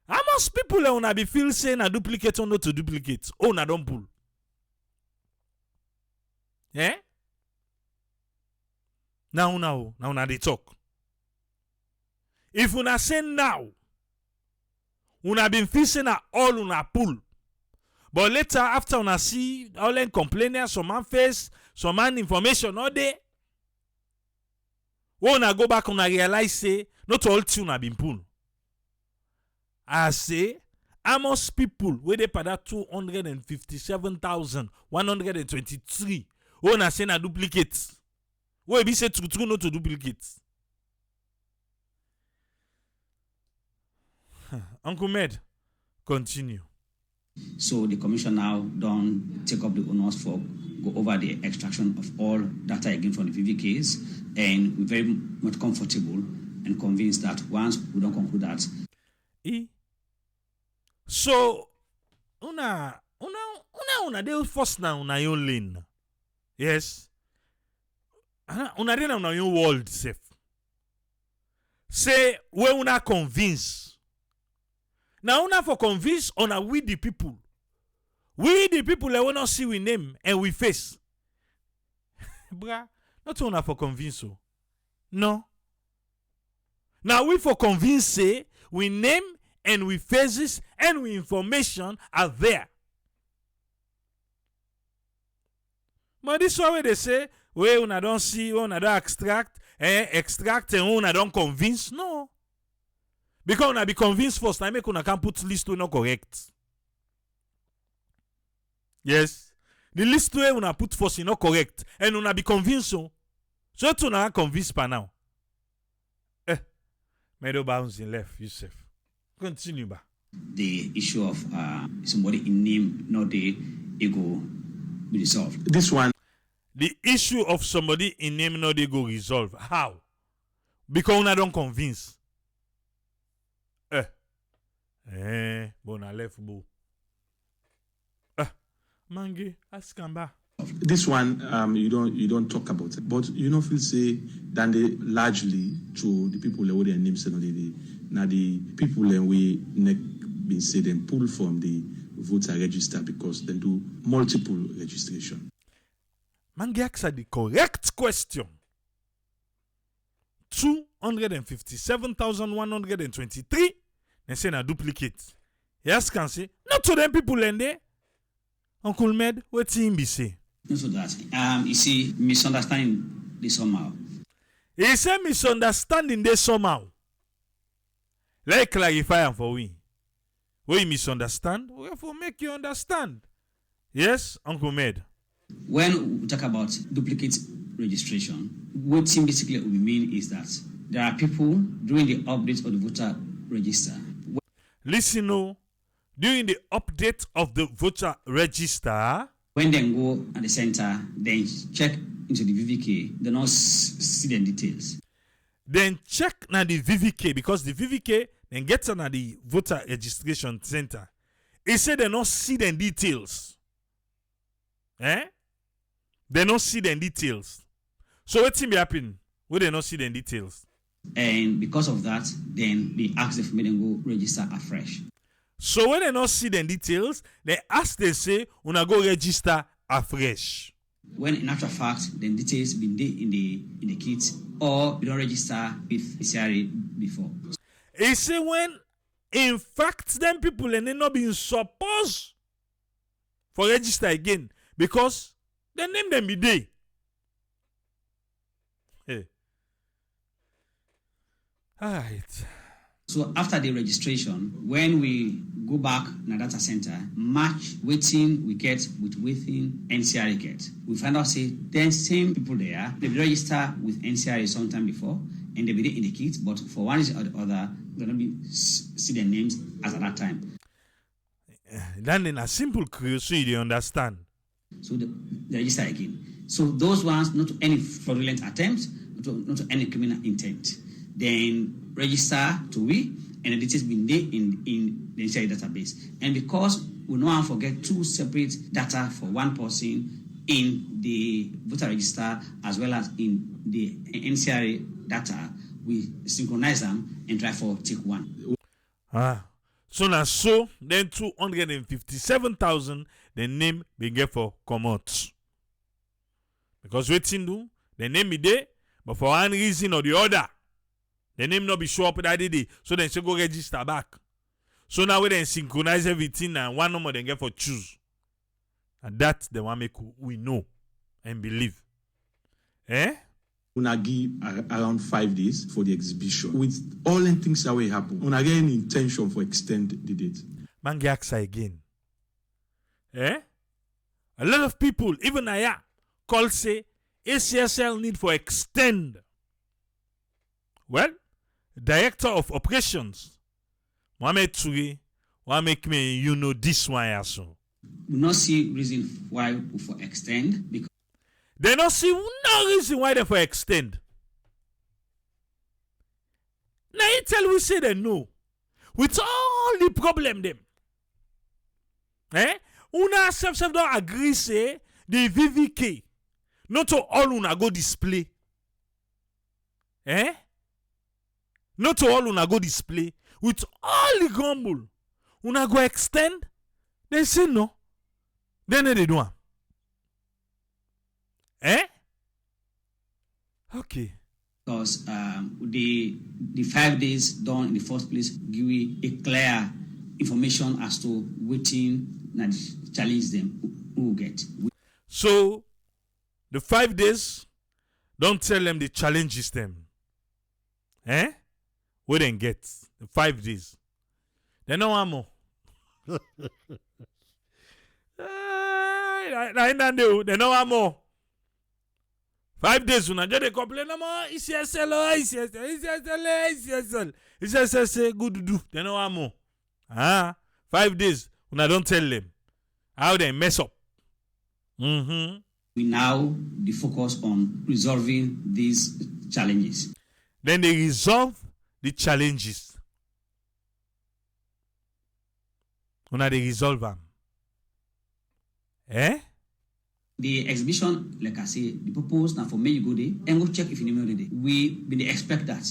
How much people una be feel say na duplicate or not to duplicate? Oh, una don't pull. Eh? Now una they talk. If una say now, una been feel say na all una pull. But later, after una see all them complainers, some man face, some man information all day. When una go back, una realize say not all things una been pull. I say, almost people where they pay that 257,123. When I say na duplicate. Where be say true not to duplicate. Uncle Med, continue. So the commission now don't take up the onus for go over the extraction of all data again from the VVKs, and we're very much comfortable and convinced that once we don't conclude that. So una dey first na una own lane. Yes. Una dey na una own world safe. Say we una convince. Now una for convince una with the people. We the people that will not see we name and we face. Bruh, not only for convince you. No. Now we for convince say we name and we faces and we information are there. But this way they say, we una don't see, we una don't extract and una don't convince. No. Because una be convinced first, I make una can put list we not correct. Yes. The list we una put first is not correct. And una be convinced so. So to una convinced pa now. Meadow bounce in left, Yusuf. Continue ba. The issue of somebody in name, not the ego, be resolved. This one. The issue of somebody in name not they go resolve. How? Because una don't convince. Bona left bo. Mangi, ask ba. This one you don't talk about it, but you know feel say that they largely to the people who their names and the people we been say them pull from the voter register because they do multiple registration. Mangi asked the correct question. 257,123. They say na duplicate. Yes, can say not to them people in there. Uncle Med, what him be say? Not so that. You see, misunderstanding this somehow. He say misunderstanding this somehow. Let clarify am for we. When you misunderstand, we have to make you understand. Yes, Uncle Med. When we talk about duplicate registration, what basically we mean is that there are people doing the update of the voter register. Listen, no. During the update of the voter register, when they go at the center, they check into the VVK, they don't see the details. Then check na the VVK because the VVK then gets on the voter registration center. He said they don't see the details. They don't see the details. So what's be happening? We they not see the details. And because of that, then they ask them to go register afresh. So when they not see the details, they ask they say, una go register afresh. When in actual fact, the details been there in the kit or you don't register with ECSL before. He say when in fact them people and they not being supposed for register again because the name them be there. Hey. Alright. So after the registration, when we go back in the data center, match waiting we get with within NCRA get. We find out say then same people there, they register with NCRA sometime before and they be there in the kit, but for one reason or the other, they're not be see their names as at that time. Then in a simple query, so you understand. So they register again. So those ones not to any fraudulent attempt, not to any criminal intent. Then register to we, and the details been there in the NCRA database. And because we now forget two separate data for one person in the voter register as well as in the NCRA data, we synchronize them and try for take one. So now then 257,000 the name be get for come out. Because waiting do the name be there, but for one reason or the other. The name not be show up that day. So then she go register back. So now we then synchronize everything and one number then get for choose. And that's the one make we know and believe. Una give around 5 days for the exhibition. With all the things that will happen, una get an intention for extend the date. Man get again. A lot of people, even I call say ECSL need for extend. Well, Director of Operations, Mohamed Touré, want make me this one also. We not see reason why for extend because they not see no reason why they for extend. Now you tell we say they no. With all the problem them. Una self don't agree say the VVK. Not to all una go display. Not to all una go display. With all the grumble. Una go extend. They say no. Then they do am. Okay. Because the 5 days done in the first place give you a clear information as to waiting and challenge them who will get. So the 5 days, don't tell them the challenges them. We then get the 5 days. They know one more. They know one more. 5 days, una just complain no more. ECSL, ECSL, good to do. They know one more. 5 days, una don't tell them how they mess up. We now focus on resolving these challenges. Then they resolve the challenges. Una they resolve them. The exhibition, like I say, the purpose now for me you go there and go check if you know the day. We been expect that.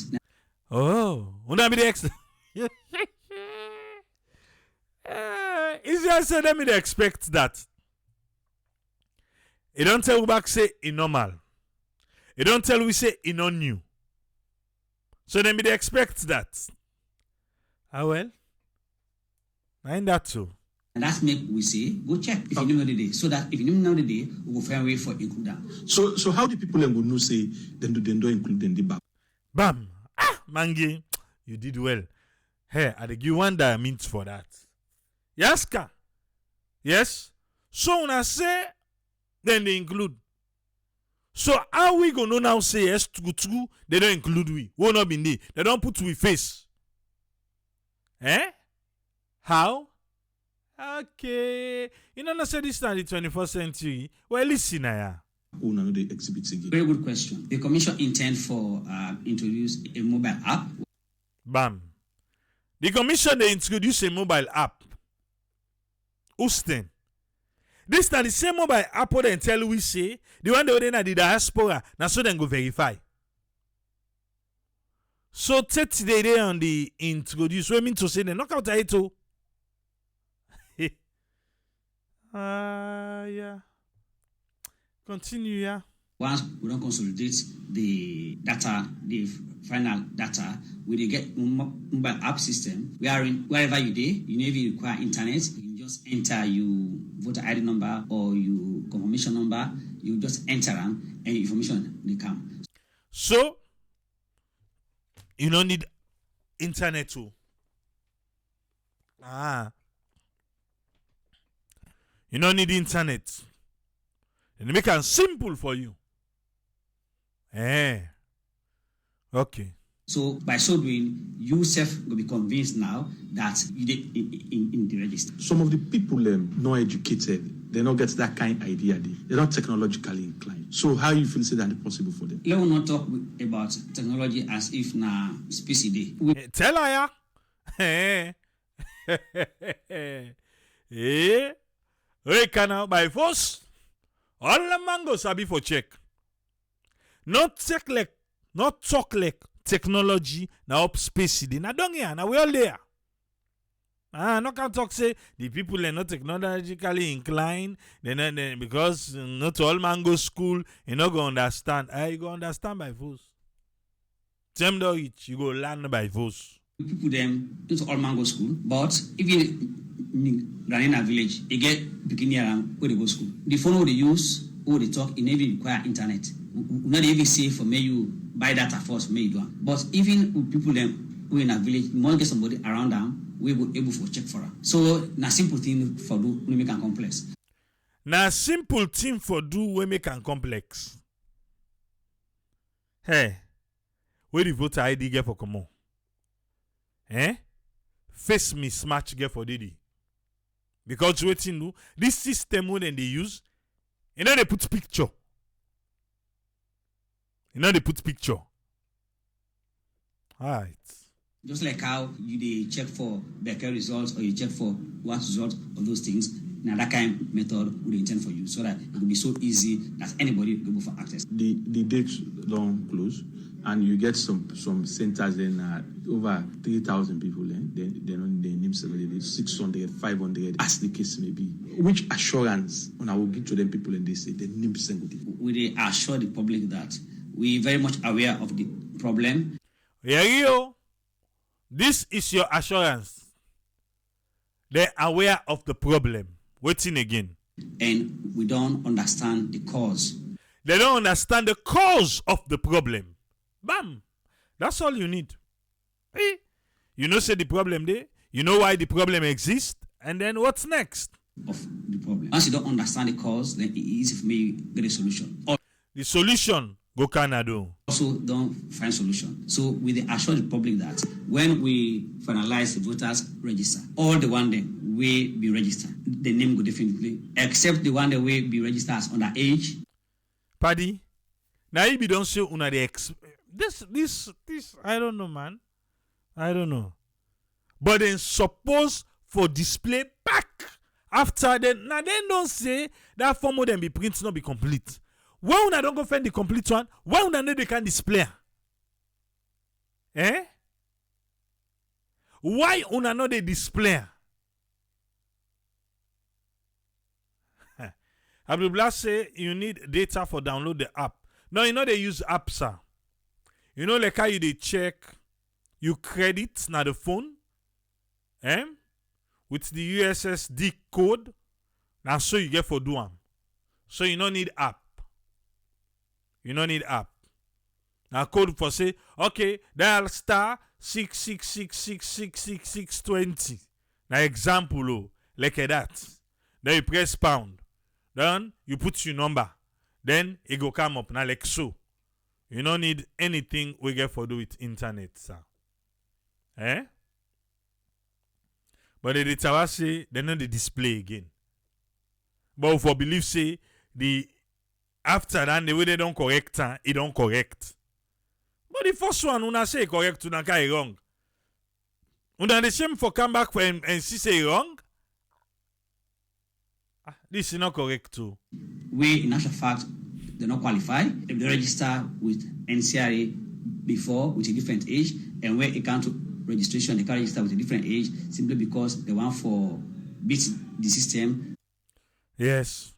Oh, una be the Israel said them they expect that. It don't tell back say it normal. It don't tell we say it not new. So then they expect that. Well, I that too. And that's make we say go check if you know the day, so that if you know the day, we will find a way for include them. So how do people will know say then do include them the back? Bam! Mangi, you did well. Hey, I give you one that means for that. Yes, ka? Yes. So when I say then they include. So how we gonna now say yes to they don't include we? Will not be there. They don't put we face. How? Okay. You know, not say this time the 21st century. Well, listen, the exhibits again. Very good question. The commission intend for introduce a mobile app. Bam. The commission they introduce a mobile app. Houston. This time the same mobile app what they tell we say the one they na the diaspora. Now so then go verify. So take today on the introduce. We mean to say they knock out it too. Yeah. Continue, yeah. Once we don't consolidate the data, the final data, we get mobile app system. Wherever you do, you never require internet. You can just enter your voter ID number or your confirmation number. You just enter them and information they come. So you don't need internet too. You don't need internet. And make it simple for you. Okay. So by so doing, you self will be convinced now that you did in the register. Some of the people not educated, they don't get that kind of idea. They're not technologically inclined. So how you feel say that possible for them? Let us not talk about technology as if na space day. Tell her, we can by force. All the mangoes are for check. Not talk like technology now up space. Now don't here. Now we all there. No can talk say the people are not technologically inclined. Because not all mango school you not go understand. You go understand by force. Same though it you go learn by force. People them into all mango school, but even running a village, they get beginning around where they go school. The phone they use, or they talk, it never require internet. We not even say for me you buy data first, may you do. But even with people them who in a village, you must get somebody around them, we will able to check for them. So na simple thing for do we make it complex. Na simple thing for do we make it complex. Hey, where the voter ID get for come on? Face mismatch get for Didi. Because waiting do this system when they use, you know they put picture. Alright. Just like how you they check for Becker results or you check for what results or those things, Now that kind of method would intend for you so that it will be so easy that anybody will be able for access. The dates don't close, and you get some centers then over 3,000 people then they name 600, 500 as the case may be. Which assurance when I will give to them people and they say the name single? We assure the public that we very much aware of the problem. Yeah, you. This is your assurance. They're aware of the problem. Waiting again. And we don't understand the cause. They don't understand the cause of the problem. Bam. That's all you need. Hey, you know, say the problem there. You know why the problem exists. And then what's next? Of the problem. Once you don't understand the cause, then it's easy for me to get a solution. Or the solution, go Canada. Also don't find solution. So we assure the public that when we finalize the voters register, all the one them will be registered. The name go definitely, except the one that will be registered as underage. Paddy, now if you don't say una the this I don't know, man. I don't know. But then suppose for display back after then. Now then don't say that form of them be print not be complete. Why una don't go find the complete one? Why una know they can display? Eh? Why una know they display? Abdullah say you need data for download the app. No, you know they use apps, sir. You know like how you they check you credit na the phone, with the USSD code. Now so you get for do am. So you don't need app. You don't need app. Now code for say, okay, dial star 666666620. Now example, like that. Then you press pound. Then you put your number. Then it go come up now like so. You don't need anything we get for do with internet, sir. But the data say they know the display again. But for believe say the after that the way they don't correct it don't correct. But the first one una say correct una kai wrong. Una the same for come back and see say wrong. This is not correct too. We in actual fact they not qualify if they register with NCRA before with a different age, and where it comes to registration they can register with a different age simply because they want for beat the system. Yes.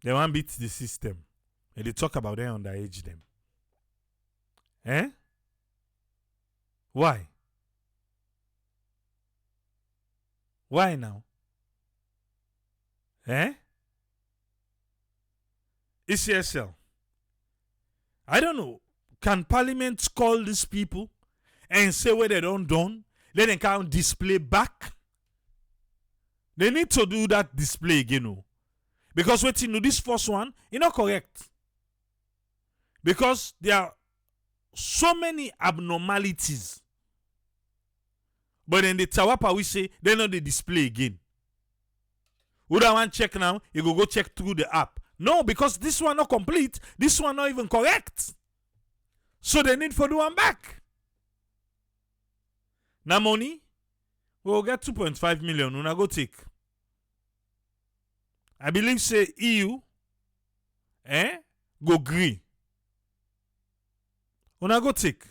They want beat the system. And they talk about them underage them. Why? Why now? ECSL. I don't know. Can Parliament call these people and say what they don't done? Let them can't display back. They need to do that display again, no? Because wait, this first one, it's not correct. Because there are so many abnormalities. But in the Tawapa, we say they know the display again. Would I want check now? You go check through the app. No, because this one not complete. This one not even correct. So they need for the one back. Now money, we'll get 2.5 million. Una go take. I believe say EU, go agree. Una go take.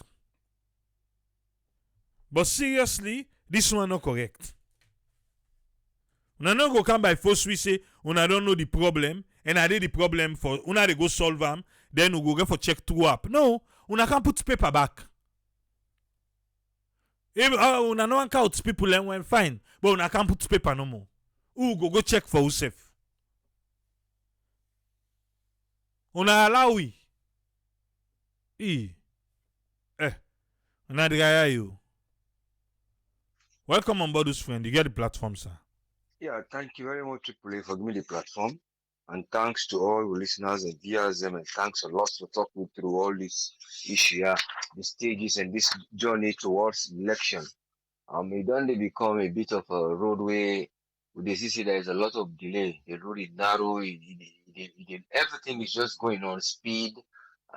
But seriously, this one not correct. Una no go come by force we say una don't know the problem and I did the problem for una they go solve them, then we go get for check through app. No, una can't put paper back. If una no count people and when fine, but una can't put paper no more. Who go check for yourself? Una allow we. Una draya you. Welcome on board this friend. You get the platform, sir. Yeah, thank you very much, Triple, for giving me the platform. And thanks to all the listeners and viewers, and thanks a lot for talking through all this issue, the stages and this journey towards election. It only become a bit of a roadway. They see there is a lot of delay. The road is narrow. Everything is just going on speed,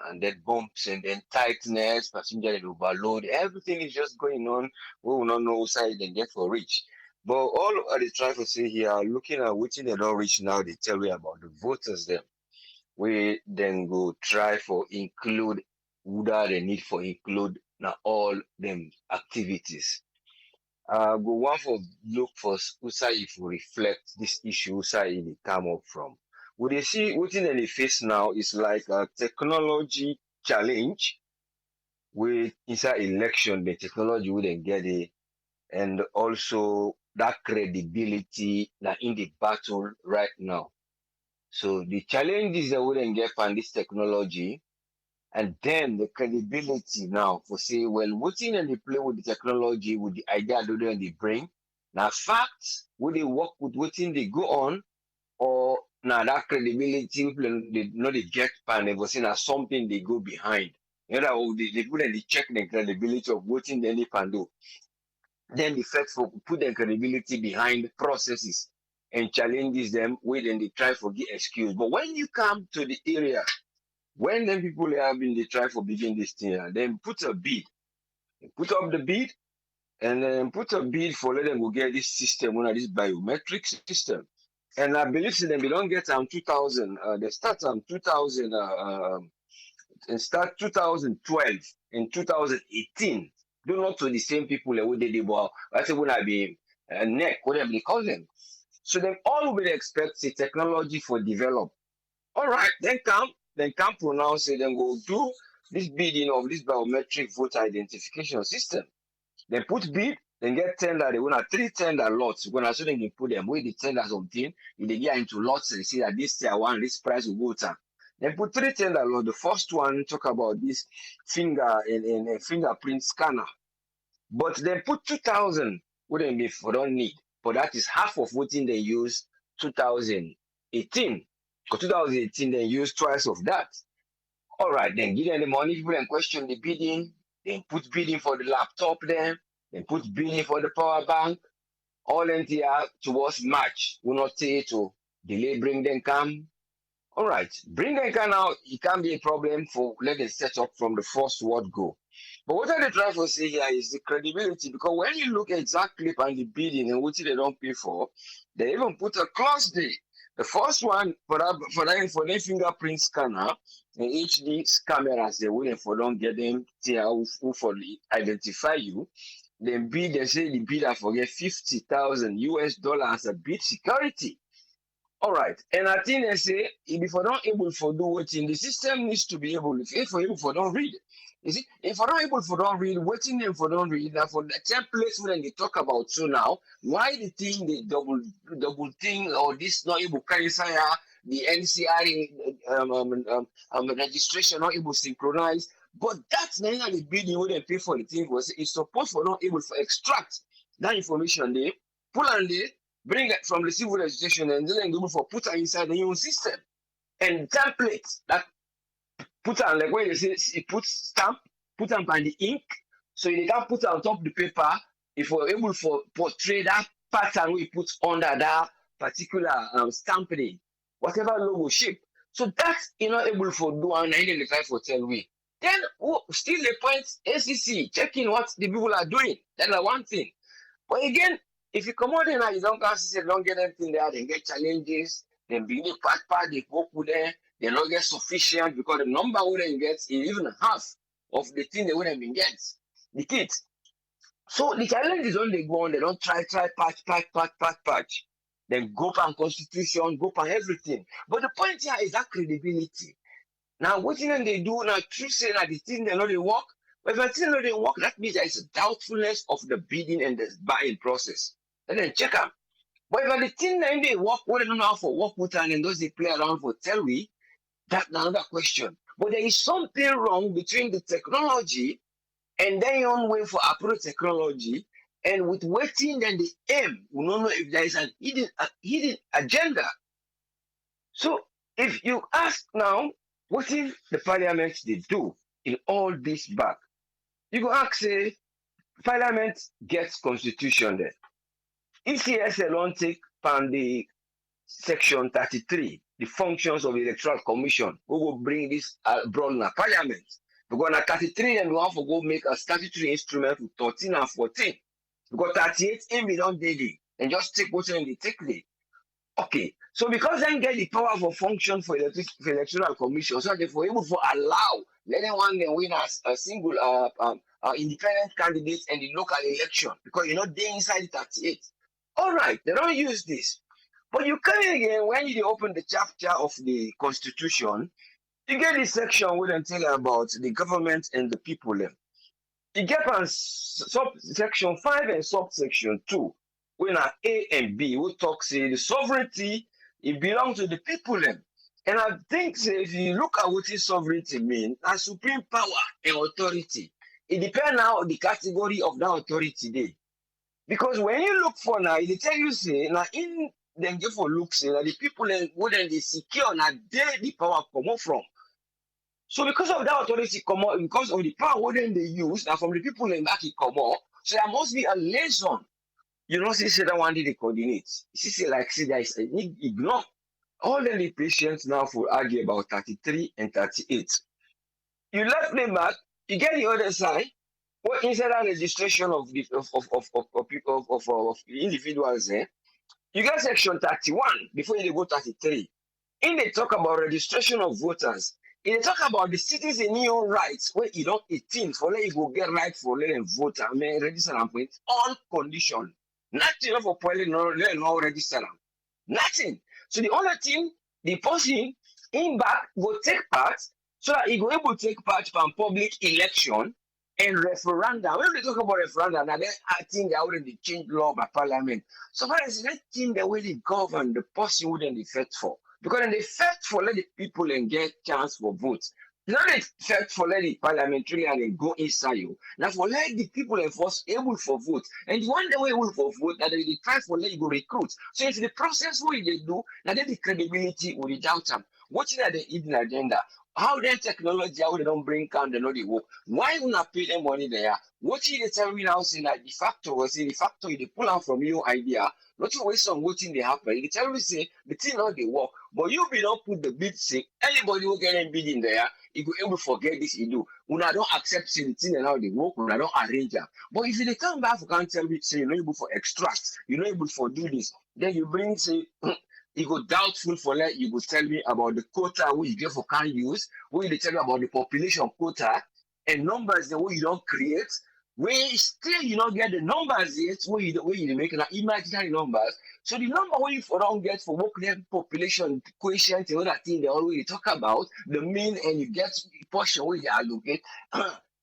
and then bumps and then tightness, passenger overload. Everything is just going on. We will not know side and get for reach. But all I dey try to say here, looking at wetin they don't reach now, they tell me about the voters them. We then go try for include whether they need for include now all them activities. Go one for look for Usa if we reflect this issue Usa it come up from. What they see within they face now is like a technology challenge with inside election, the technology wouldn't get it, and also that credibility now in the battle right now. So the challenges that wouldn't get on this technology, and then the credibility now for say, well, what's in and they play with the technology, with the idea that they bring. Now facts, would they work with what's in they go on, or now that credibility they know they get pan they was saying something they go behind. You know, they put and they check the credibility of what's in any pan do. Then the fact for put the credibility behind processes and challenges them, wait and they try for get excuse. But when you come to the area, when them people have been they try for begin this thing, then put a bid, put up the bid, and then put a bid for let them go get this system, one of this biometric system. And I believe them they don't get 2000, they start 2000 and start 2012 and 2018. Do not to the same people that we did about. I say when I be neck, whatever they call them. So then all we expect the technology for develop. All right, then come pronounce it, then go do this bidding of this biometric voter identification system. Then put bid, then get tender. They want 3 tender lots. When I so they can put them with the tender something, if they get into lots, they see that this tier one, this price will go down. Then put 3 tender lots. The first one talk about this finger and fingerprint scanner. But then put 2000 wouldn't be for don't need. But that is half of what they use 2018. For 2018, they use twice of that. All right, then give them the money, people and question the bidding, then put bidding for the laptop then put bidding for the power bank, all NTR towards March. Will not say to delay, bring them come. All right, bring them come out, it can be a problem for let them set up from the first word go. But what I try to say here is the credibility, because when you look exactly on the bidding and what they don't pay for, they even put a clause there. The first one for their fingerprint scanner and HD cameras, they waiting for don't get them who for identify you. Then bid, they say the bidder forget $50,000 as a bid security. All right, and I think they say if you're not able to do waiting, the system needs to be able. If you're able to don't read, you see, if you're not able to don't read, waiting them for don't read. Now for the templates when they talk about so now, why the thing the double thing or this not able to carry the NCR registration not able to synchronize. But that's not the bidding when they pay for the thing was it's supposed for not able to extract that information there, pull on there, bring it from the civil registration and then go for put it inside the new system. And templates that put on like where they say it puts stamp, put on by the ink, so you can put it on top of the paper if we're able to portray that pattern we put under that particular stamping, whatever logo shape. So that's not able for do and identify for tell we. Then still the point ACC checking what the people are doing. That's the one thing. But again, if you come out and you don't consider don't get anything there, then get challenges, then be the part they work with them, they not get sufficient because the number wouldn't get is even half of the thing they wouldn't even get. The kids. So the challenge is when they go on, they don't try, patch. Then go on constitution, go on everything. But the point here is that credibility. Now, what thing they do now, true say that the thing they know they work. But if the thing they work, that means there is a doubtfulness of the bidding and the buying process. And then check them. But if the thing they work, what they don't know how for work with and those they play around for tell we, that's another question. But there is something wrong between the technology and then your own way for approach technology and with waiting then the aim. We don't know if there is an hidden agenda. So if you ask now, what if the parliament they do in all this back? You go ask say parliament gets constitution there. ECSL won't take on the section 33, the functions of the electoral commission. We will bring this abroad in parliament. Because na 33 and we have to go make a statutory instrument for 13 and 14. Because 38 million daily. and just take what they take there. Okay, so because then get the power for function for electoral commission, so therefore able to allow let anyone then win as a single independent candidate in the local election because you're not there inside the 38. All right, they don't use this, but you come in again when you open the chapter of the constitution, you get this section where they tell you about the government and the people. You get on subsection 5 and subsection 2. When are A and B, we talk say the sovereignty, it belongs to the people. And I think say, if you look at what is sovereignty mean, a supreme power and authority. It depends now on the category of that authority there. Because when you look for now, they tell you say now in then give for look say that the people wouldn't they secure now there the power come out from. So because of that authority come out, because of the power wouldn't they use now from the people in back it come out, so there must be a liaison. You know, say that one day they coordinate. You see, like say there is a need ignore. All the patients now for argue about 33 and 38. You left them back, you get the other side. What inside that registration of the of individuals there, you get section 31 before you go 33. In they talk about registration of voters. In they talk about the citizen your rights where you don't 18 for let you go get right for let them vote and register and point on condition. Nothing for polling no register them. Nothing. So the only thing the person in back will take part so that he will able to take part in public election and referendum. When we talk about referendum, now I think they already changed law by parliament. So far as that thing the way they govern, the person wouldn't be fit for. Because then they fight for let the people and get chance for votes. Not they fight for let the parliamentary and they go inside you. Now for let the people and force able for vote. And the one way able for vote that they try for let you go recruit. So if the process what they do, now then the credibility will doubt them. Watching at the hidden agenda. How then technology, how they don't bring down the know they work. Why would not pay them money there? What you tell me now saying that the factor was the factor they pull out from your idea. Not to waste on what thing they happen. They tell me say the thing how they work. But you be not put the bid say anybody who get a bid in there, you go able to forget this you do. When I don't accept say the thing and how they work, when I don't arrange them. But if they come back for can't tell me say you're not able for extract, you're not able for do this, then you bring say you go doubtful for that, you go tell me about the quota where you get for can't use, where you tell me about the population quota and numbers the way you don't create, where still you don't get the numbers yet, where you make imaginary numbers. So the number where you for don't get for work population quotient and all that thing they always talk about, the mean and you get portion where you allocate,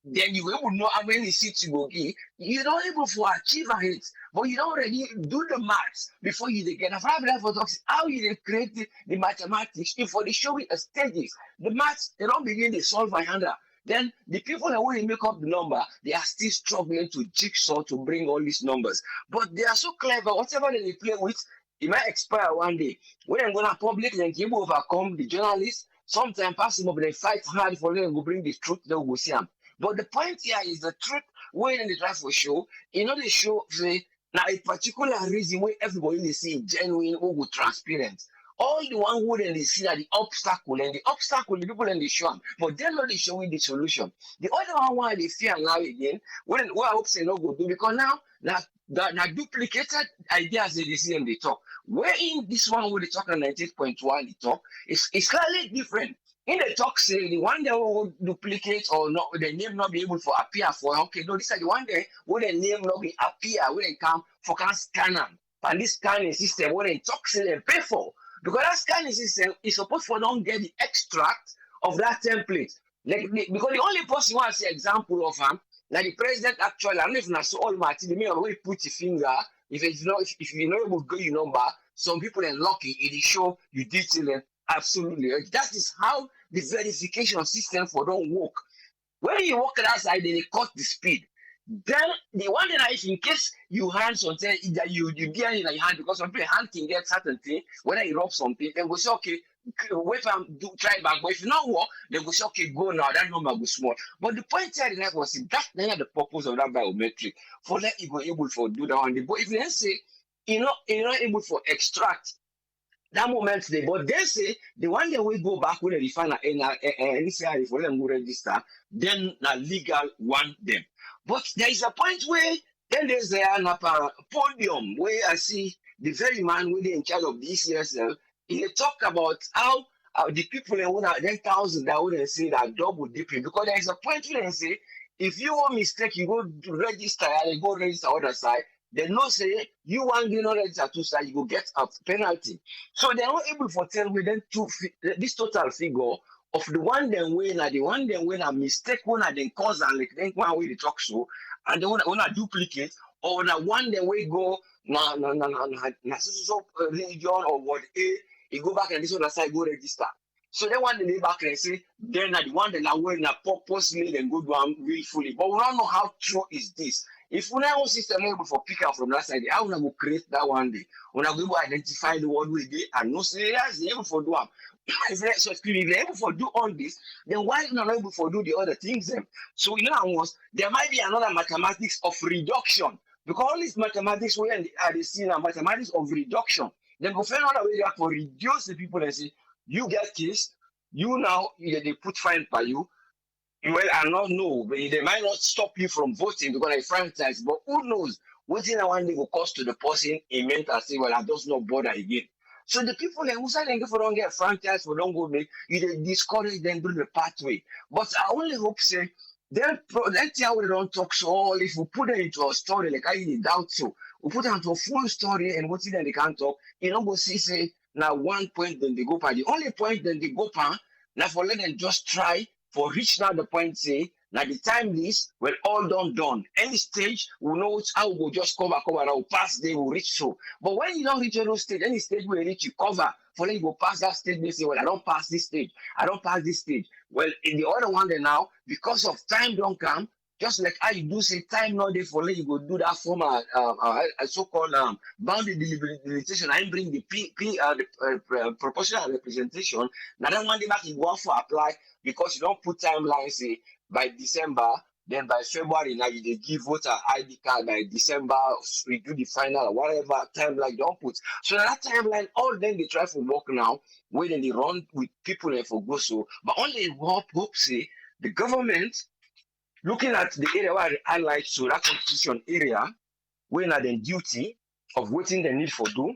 then you will know how many seats you go give. You don't able to achieve a hit, but you don't already do the maths before you get a 5 level talks how you create the mathematics before they show you a stages. The maths they don't begin to solve by hand. Then the people that want to make up the number, they are still struggling to jigsaw to bring all these numbers. But they are so clever, whatever they play with, it might expire one day. When I'm gonna public, then they will overcome the journalists. Sometimes possible, but they fight hard for them to bring the truth, they will see them. But the point here is the truth when they try for show, you know, they show say now a particular reason where everybody they see genuine or good transparent. All the one who then they see that the obstacle the people then they show them, but they're not showing the solution. The other one why they fear now again, when I hope say no go do because now duplicated ideas they see and they talk. Where in this one where they talk on 98.1 they talk, it's slightly different. In the talk say the one that will duplicate or not the name not be able to appear for okay, no, this is the one day where the name not be appear when they come for can scan them. And this scanning system where they talk say and pay for. Because that scanning system is supposed to don't get the extract of that template. Because the only person who wants the example of him, like the president actually, I don't know if that's all Martin, the mayor will put your finger, if you're not able to go your number, some people are lucky, it show you detail them absolutely. That is how the verification system for don't work. When you walk outside, then they cut the speed. Then the one that is in case you hand something that you get in your hand because some people hand can get certain thing, whether you rub something, then go say okay, wait do try back. But if you not work, then go say okay, go now, that number go small. But the point here that was that's the purpose of that biometric for let you go able to do that one. But if you then say you're not able to extract that moment they but they say the one that we go back when they find and for them go register, then the legal one them. But there is a point where Then there's the Anapa podium where I see the very man who in charge of the ECSL. He talk about how the people in 1,000 that wouldn't say that double dipping, because there is a point where they say if you want mistake, you go register and you go register other side. They no say you want to not register two side, you go get a penalty. So they're not able to tell within this total figure of the one then win and the one then win a mistake one then cause and like then one way they talk so and the one a duplicate or the one then we go na so religion or what you go back and this other side go register. So then one day back and say then the one that are wearing a purposely then go do them willfully. But we don't know how true is this. If we now system able for pick up from that side, how we go create that one day? We are going to identify the one we did and no say yes, able for do them. If they're able to do all this, then why not able to do the other things then? So in other words, there might be another mathematics of reduction. Because all these mathematics we are the seen mathematics of reduction. Then go find another way to reduce the people and say, you get this, you now they put fine by you. Well, I don't know, but they might not stop you from voting because they franchise, but who knows? What in one day will cost to the person it meant I say, well, I does not bother again. So the people who say they don't get franchise for don't go make you discourage them do the pathway. But I only hope say let's see how we don't talk so all if we put it into a story like I doubt so. We put it into a full story and what's it then they can't talk, you know go see say now 1 point then they go by the only point then they go pan now for let them just try for reach now the point say now the time is well all done. Any stage we know how we go just cover now pass they will reach so. But when you don't reach those stage, any stage we reach you cover for let you go past that stage, they say, well, I don't pass this stage, I don't pass this stage. Well, in the other one then now, because of time don't come, just like how you do say time not there for let you go do that form so-called boundary delimitation. I bring the proportional representation. Now that one day back you go for apply because you don't put timeline say by December, then by February now you give voter ID card by December, we do the final or whatever timeline you don't put. So that timeline, all then they try for work now, where then they run with people and for go so, but only hope say the government looking at the area where I highlight so that constitution area, when are the duty of waiting the need for do,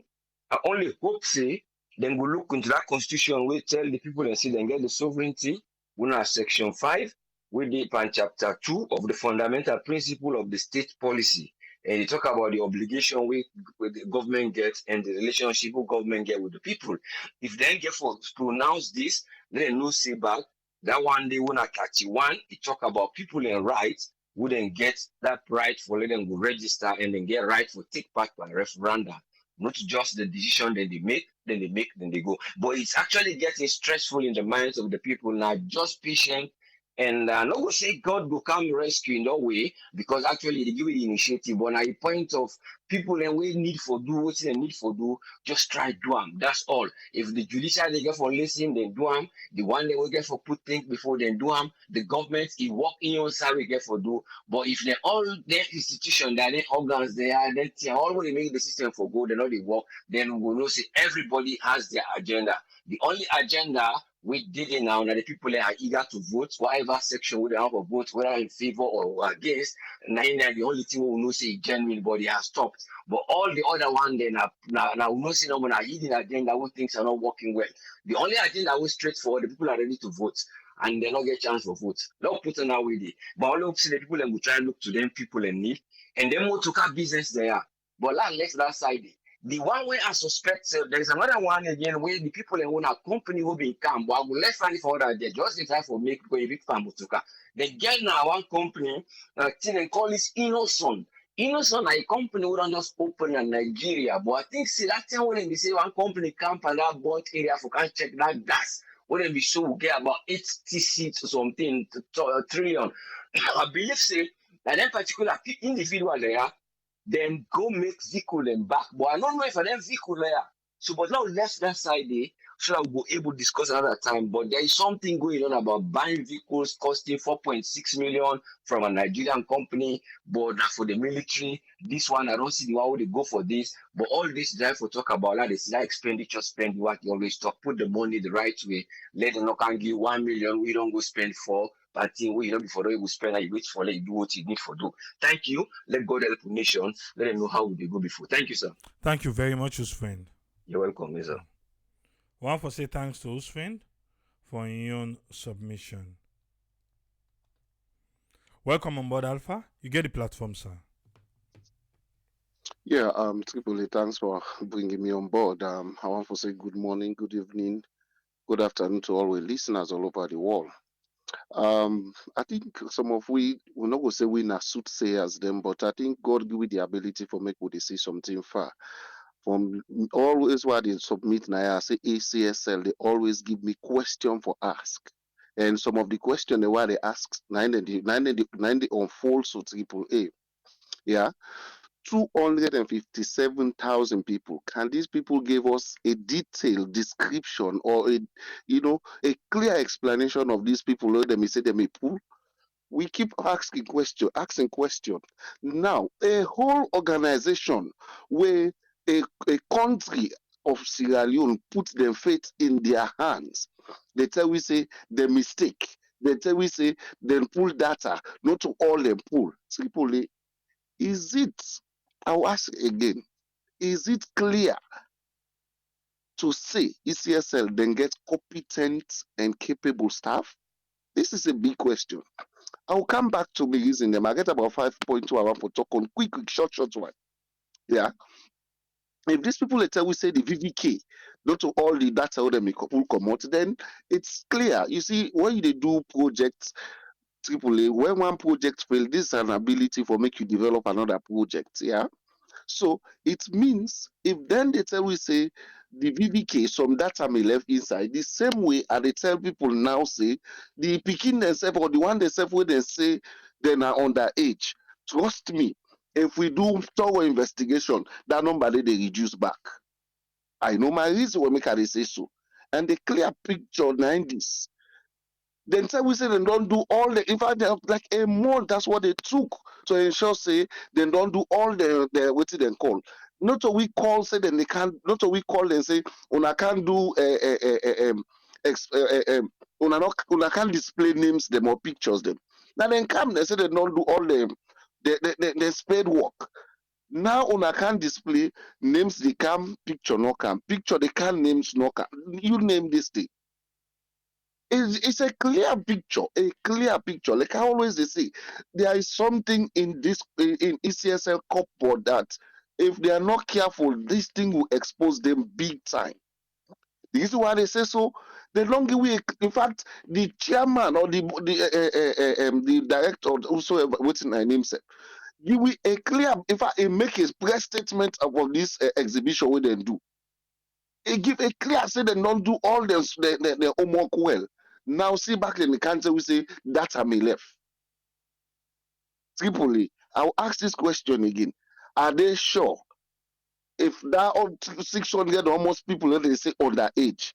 I only hope say then we look into that constitution we tell the people and say then get the sovereignty, we know section 5, we did pan chapter 2 of the fundamental principle of the state policy. And they talk about the obligation with the government gets and the relationship with government get with the people. If they get for pronounce this, then no say back. That one day when I 31, it talk about people and rights wouldn't get that right for let them go register and then get right for take part by referendum. Not just the decision that they make, then they go. But it's actually getting stressful in the minds of the people now. Just patient. And I'm not going to say God will come rescue in that way because actually they give it the initiative. But at the point of people and we need for do what they need for do, just try do them. That's all. If the judiciary they get for listen, then do them. The one they will get for put things before they do them. The government, it work in your side, we get for do. But if they all their institution, their organs, they are then all when they make the system for go, they know they work, then we know say everybody has their agenda. The only agenda we did it now, that the people are eager to vote, whatever section we have a vote, whether in favor or against. Now the only thing we will know say genuine, but they have stopped. But all the other one then now we know say no one are eating agenda who things are not working well. The only agenda we straightforward, the people are ready to vote and they not get chance for vote. Don't put on our way. But all of the people and we try and look to them people in need and then we'll talk about business there. But let's that side. The one way I suspect there is another one again where the people in one company will be come, but I will let find for that there just in time for make go big fambutuka. They get now one company thing and call this Innocent. Innocent a company we don't just open in Nigeria, but I think see that time when they say one company camp and that bought area for can check that gas. When they be sure we get about 80 seats or something trillion. I believe say that in particular individual there. Then go make vehicle and back. But I don't know if I then vehicle there. So, but now left that side there, so that we'll be able to discuss another time. But there is something going on about buying vehicles costing 4.6 million from a Nigerian company, but for the military. This one, I don't see the one where they go for this. But all this drive for talk about that is that expenditure, spend what you always talk, put the money the right way. Let them not can give 1 million, we don't go spend 4. party where you know before you will spend and you wait for let you do what you need for do. Thank you. Let God help the nation. Let them know how they go before. Thank you, sir. Thank you very much, Usfriend. You're welcome, sir. One for say thanks to Usfriend for your own submission. Welcome on board, Alpha. You get the platform, sir. Yeah, Tripoli, thanks for bringing me on board. I want to say good morning, good evening, good afternoon to all our listeners all over the world. I think some of we're not going to say we na soothsayers them, but I think God give we the ability for make we see something far. From always what they submit now, I say ECSL, they always give me question for ask. And some of the question they were they ask, 90 unfold so AAA. Yeah. 257,000 people. Can these people give us a detailed description or a clear explanation of these people? Let them say them a pool. We keep asking question. Now, a whole organization where a country of Sierra Leone put their faith in their hands. They tell we say the mistake. They tell we say they pull data, not to all them pull. Tripoli, is it, I'll ask again, is it clear to say ECSL then get competent and capable staff? This is a big question. I'll come back to me using them. I get about 5.2 hours for talk on quick, short one. Yeah. If these people later we say the VVK, not to all the data them will come out, then it's clear. You see, when you do projects, AAA, when one project fails, this is an ability for make you develop another project. Yeah. So it means if then they tell we say the VVK, some data may left inside, the same way and they tell people now say the picking themselves or the one themselves where they say they are underage. Trust me, if we do thorough investigation, that number they reduce back. I know my reason why make I say so. And the clear picture 90s. Then tell we say they don't do all the, in fact, like a month, that's what they took to ensure say they don't do all the what they call. Not so we call say then they can't. Not so we call and say una can't do una can't display names them or pictures them. Now then come they say they don't do all the spade work. Now una can't display names they can picture no can picture they can names no can. You name this thing. It's a clear picture, Like I always say, there is something in this in ECSL cupboard that if they are not careful, this thing will expose them big time. This is why they say so. The longer we, in fact, the chairman or the director, whosoever, what's my name said, give we a clear. In fact, it make a press statement about this exhibition what they do. It give a clear say they don't do all their homework well. Now see back in the country we say data may left. Tripoli, I'll ask this question again. Are they sure if that 600 almost people that they say underage,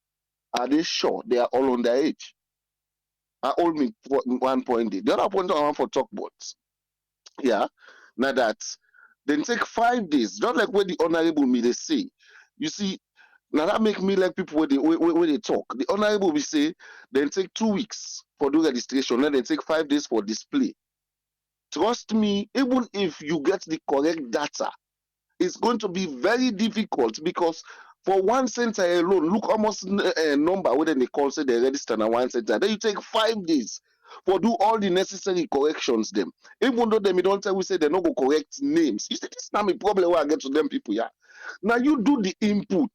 are they sure they are all underage? I all me 1 point. The other point I want for talk boards. Yeah. Now that then take 5 days, just like what the honorable me they say. You see, now that make me like people when they talk. The honorable will say then take 2 weeks for do registration, then take 5 days for display. Trust me, even if you get the correct data, it's going to be very difficult because for one center alone, look almost a number whether they call say they register in one center. Then you take 5 days for do all the necessary corrections them. Even though they don't tell we say they no go correct names. You see, this is not a problem where I get to them people, yeah. Now you do the input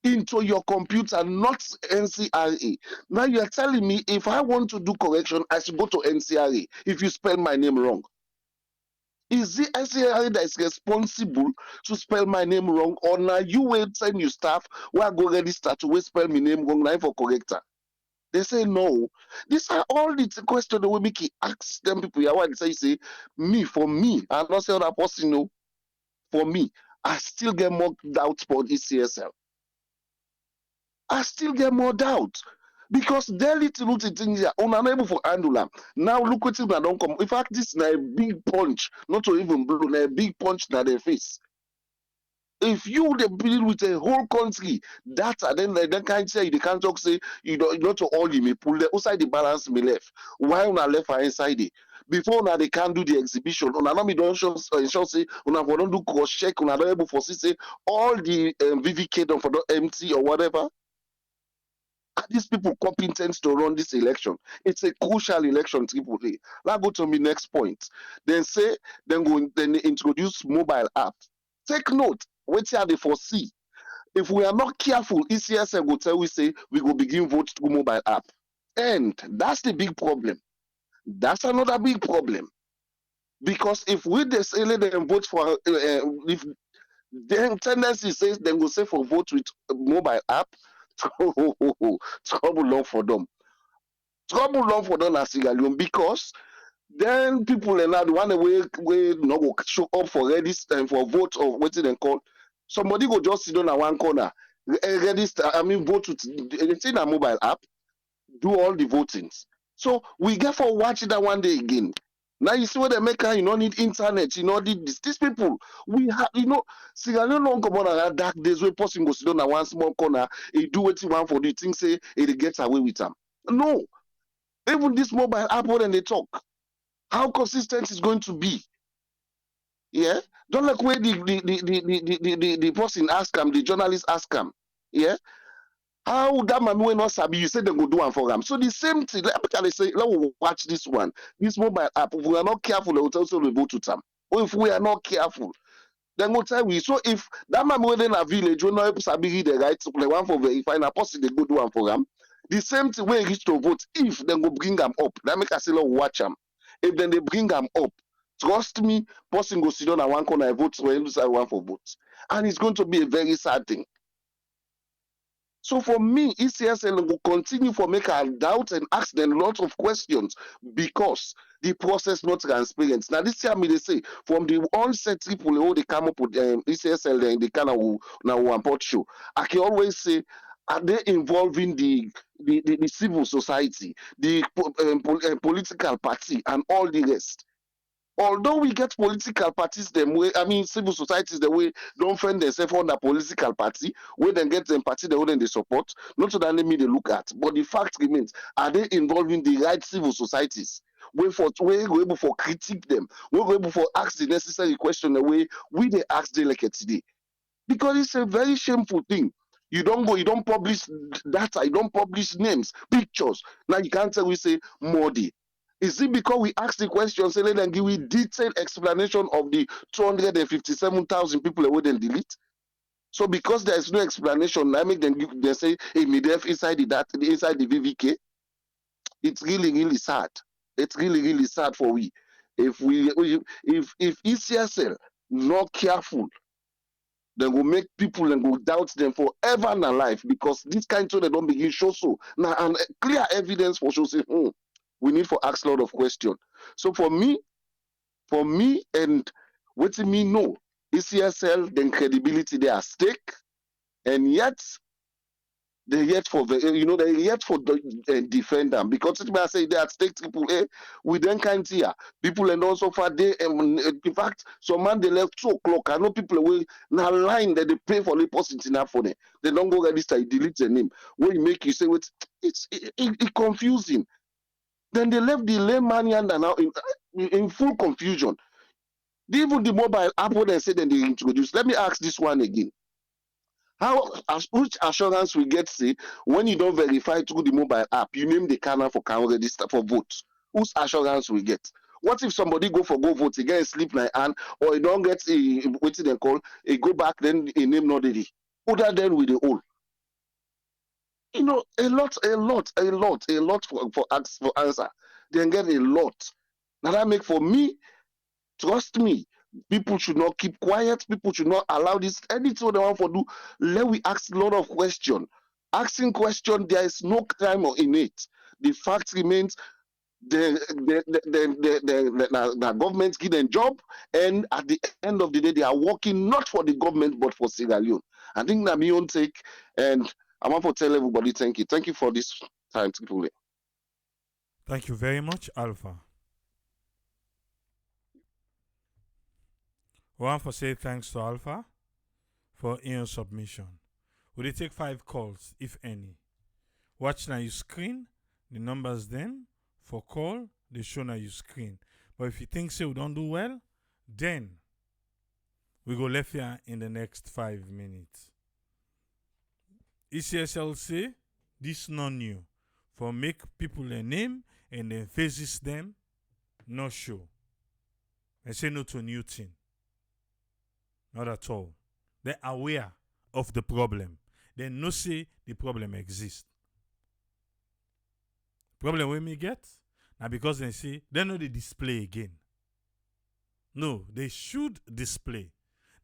into your computer, not NCRA. Now you are telling me if I want to do correction, I should go to NCRA if you spell my name wrong. Is it NCRA that is responsible to spell my name wrong, or now you will send your staff where I go register to will spell my name wrong now for corrector? They say no. These are all the questions that we make ask them people. Yeah, what they say, me, for me, I'm not saying that person, no. For me, I still get more doubts for ECSL. I still get more doubt because their little things are unable for handle them. Now look what I don't come. In fact, this is a big punch, not to even blow, a big punch in their face. If you dey deal with a whole country data, then can't say they can't talk say not to all you may pull the outside the balance me left. Why una left for inside it? Before now they can't do the exhibition. Una not me don't show say una for don't do cross check. Una not able for say all the VVK don't for don't empty or whatever. Are these people competent to run this election? It's a crucial election, Triple A. Now go to my next point. Then say, then they introduce mobile app. Take note, wait here they foresee. If we are not careful, ECSL will tell we say we will begin vote through mobile app. And that's the big problem. That's another big problem. Because if we say let them vote for if then tendency says then go say for vote with mobile app, trouble long for them. Trouble long for them as Sierra Leone because then people are now the one way no go show up for register for vote or what they call. Somebody go just sit down at one corner, register. I mean, vote with anything a mobile app, do all the votings. So we get for watch that one day again. Now you see what they make, you don't need internet, you know, these people, we have, Sierra Leone don't come on that dark days where person go sit down at one small corner, he do what he want for the thing, say, he gets away with them. No, even this mobile app, when they talk, how consistent is going to be? Yeah, don't like where the person ask him, the journalist ask him, yeah, how that man will not sabi you say they go do one for them. So the same thing, let me say, let me watch this one, this mobile app. If we are not careful, they will also vote to them. Or if we are not careful, then we'll tell we. So if that man within a village will not sabi read the right, so the one for verify, and a person they go do one for them. The same thing when reach to vote, if they go bring them up, that make us say, watch them. If then they bring them up, trust me, person go sit down at one corner and vote for him to one for votes. And it's going to be a very sad thing. So for me, ECSL will continue for make a doubt and ask them lots of questions because the process not transparent. Now this year, me they say from the onset people who they come up with ECSL and the kind of now one pot show. I can always say, are they involving the civil society, the political party, and all the rest? Although we get political parties them way, I mean civil societies the way don't find themselves on the political party, where then get them party the way they support, not so that they me they look at. But the fact remains, are they involving the right civil societies? We're able for critique them, we're able for ask the necessary question the way we they ask delegate today. Because it's a very shameful thing. You don't publish data, you don't publish names, pictures. Now you can't tell we say Modi. Is it because we ask the question, say let them give we detailed explanation of the 257,000 people away then delete? So because there is no explanation, I make them they say hey, MIDEF inside inside the VVK. It's really, really sad. It's really, really sad for we. If ECSL not careful, then will make people and go doubt them forever in their life because this kind of they don't begin show so now and clear evidence for show say we need for ask a lot of questions. So for me and what me know ECSL then credibility they are at stake and yet they yet for they yet for defend them because it may say they at stake triple A we then can't hear people and also for they in fact some man they left 2 o'clock. I know people away now line that they pay for the post enough for them. They don't go register, you delete the name. When you make you say what it's confusing. Then they left the layman and now in full confusion. Even the mobile app when they say then they introduce. Let me ask this one again. Which assurance we get say when you don't verify through the mobile app, you name the canal for can register for vote? Whose assurance we get? What if somebody go vote again sleep like and or you don't get a what they call a go back then a name not ready? Other than with the all. A lot for answer. Then get a lot. Now that make for me, trust me, people should not keep quiet. People should not allow this anything they want to do. Let we ask a lot of questions. Asking question, there is no crime in it. The fact remains the government give them job, and at the end of the day, they are working not for the government but for Sierra Leone. I think that my own take, and I want to tell everybody thank you. Thank you for this time, people. Thank you very much, Alpha. We want to say thanks to Alpha for in submission. We dey take 5 calls, if any. Watch now your screen, the numbers then for call, they show now your screen. But if you think say we don't do well, then we go left here in the next 5 minutes. ECSL say this not new. For make people a name and then faces them, no show. And say no to new thing. Not at all. They're aware of the problem. They no say the problem exists. Problem we may get now because they say they know they display again. No, they should display.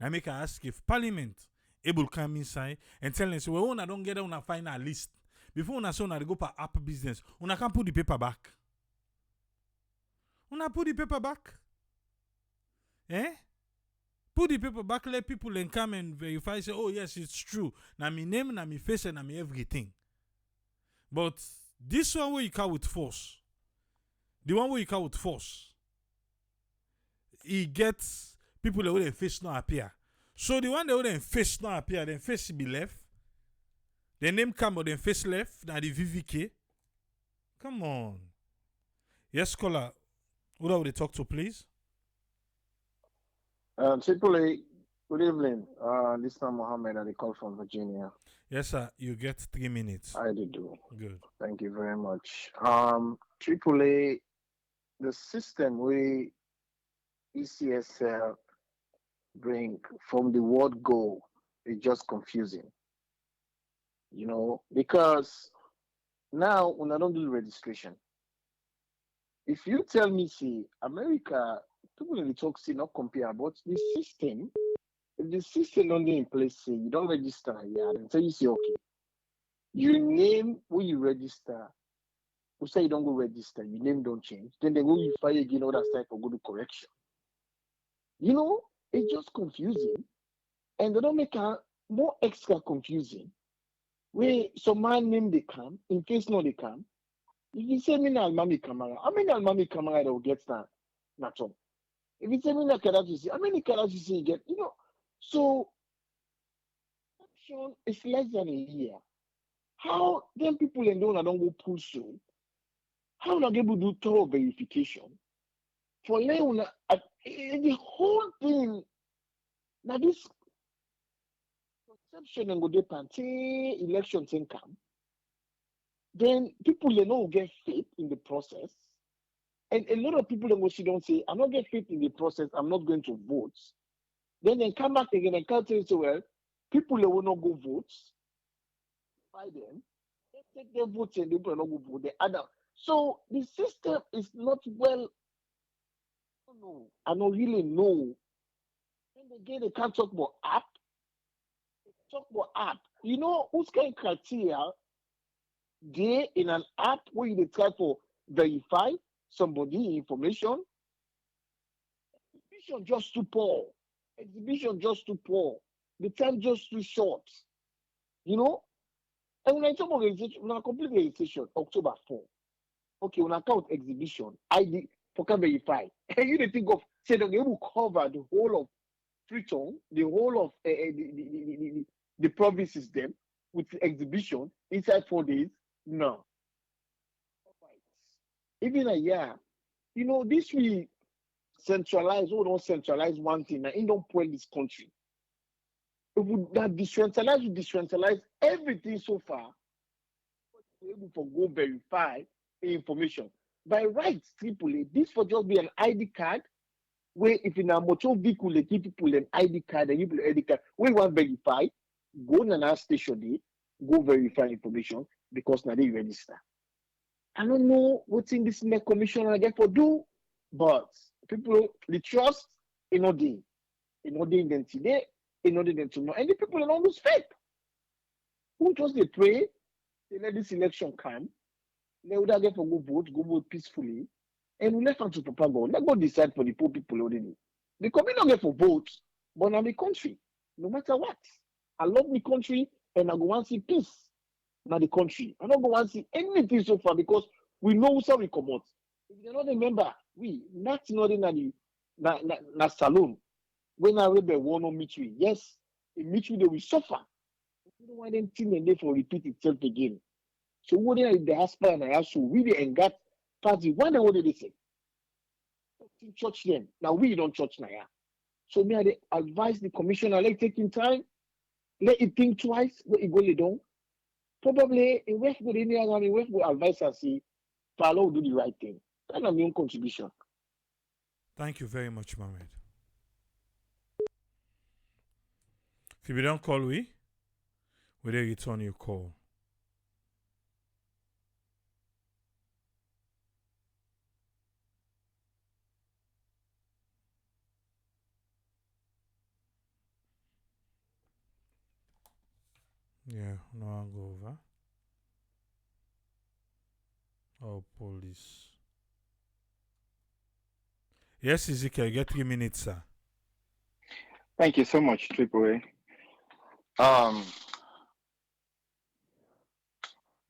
Now make I ask if Parliament able come inside and tell them say, well, when I don't get it, una find a list. Before una say una go per app business, una can put the paper back. Una put the paper back. Eh? Put the paper back, let people then come and verify, say, oh yes, it's true. Now me name, now me face, and now me everything. But this one where you come with force, the one where you come with force, he gets people that would face not appear. So the one that would face not appear, then face be left. The name come or then face left, now the VVK. Come on. Yes, caller. Who would they talk to, please? Triple A, good evening. This is Mohammed and I call from Virginia. Yes, sir. You get 3 minutes. I do. Good. Thank you very much. Triple A, the system we ECSL bring from the word go is just confusing. You know, because now when I don't do registration, if you tell me, see, America, people in the talk say not compare, but the system, if the system don't in place, say you don't register, yeah, then say you say okay. You name where you register, who say you don't go register, your name don't change, then they go you fire again, all that stuff for go to correction. You know, it's just confusing. And they don't make it more extra confusing. Where some man name they come, in case no they come, if you say me na Almami Kamara, how many Almami Kamara that will get that? Not all. If you say me na Karachi, how many Karachi you get? You know, so action is less than a year. How them people and don't go pull through? How not able to do thorough verification? For Leone, the whole thing, now this conception and go depend election thing come, then people they know get faith in the process. And a lot of people then don't say, I'm not get faith in the process, I'm not going to vote. Then they come back again and can't tell you so well, people they will not go vote. By them, they take their votes and they will not go vote. They add up. So the system is not well. I don't really know. And again, they can't talk about app. They talk about app. You know who's kind of criteria they in an app where they try to verify somebody information? Exhibition just too poor. Exhibition just too poor. The time just too short. You know? And when I talk about registration, when I complete registration, October 4. Okay, when I count exhibition, ID for can verify. And you think of say that they will cover the whole of Freetown, the whole of the provinces them with the exhibition inside 4 days. No. Even a year. You know, this we centralize, we don't centralize one thing, and it don't point this country. If we that decentralize everything so far, we're able to go verify information. By rights, AAA, this for just be an ID card, where if in a motor vehicle, they give people an ID card, and you put an ID card, we want to verify, go to another station there, go verify information, because now they register. I don't know what's in this next commission I get for do, but people, the trust, in no day then today, in no day then tomorrow, and the people don't lose faith. Who just they pray, they let this election come, they would get for go vote peacefully, and we left them to Papa God. Let God decide for the poor people already. Because we don't get for votes, but I'm a country, no matter what. I love my country, and I go want to see peace. Now the country. I don't go want to see anything so far because we know how we come out. If you don't remember, we not in the na salon. When I read the one on meet we. Yes, They meet you, they will suffer. You don't want anything and therefore repeat itself again. So what are the diaspora and I also really engage party. One day what did they say? Church them. Now we don't church now. Yeah. So me I advise the commissioner, let taking time, let it think twice, let it go lay down. Probably a work with any other work with advice and see follow do the right thing. That's my own contribution. Thank you very much, Mohammed. If you don't call we will return your call. Yeah, no one go over. Oh, police. Yes, Ezekiel, get 3 minutes, sir. Thank you so much, Triple A.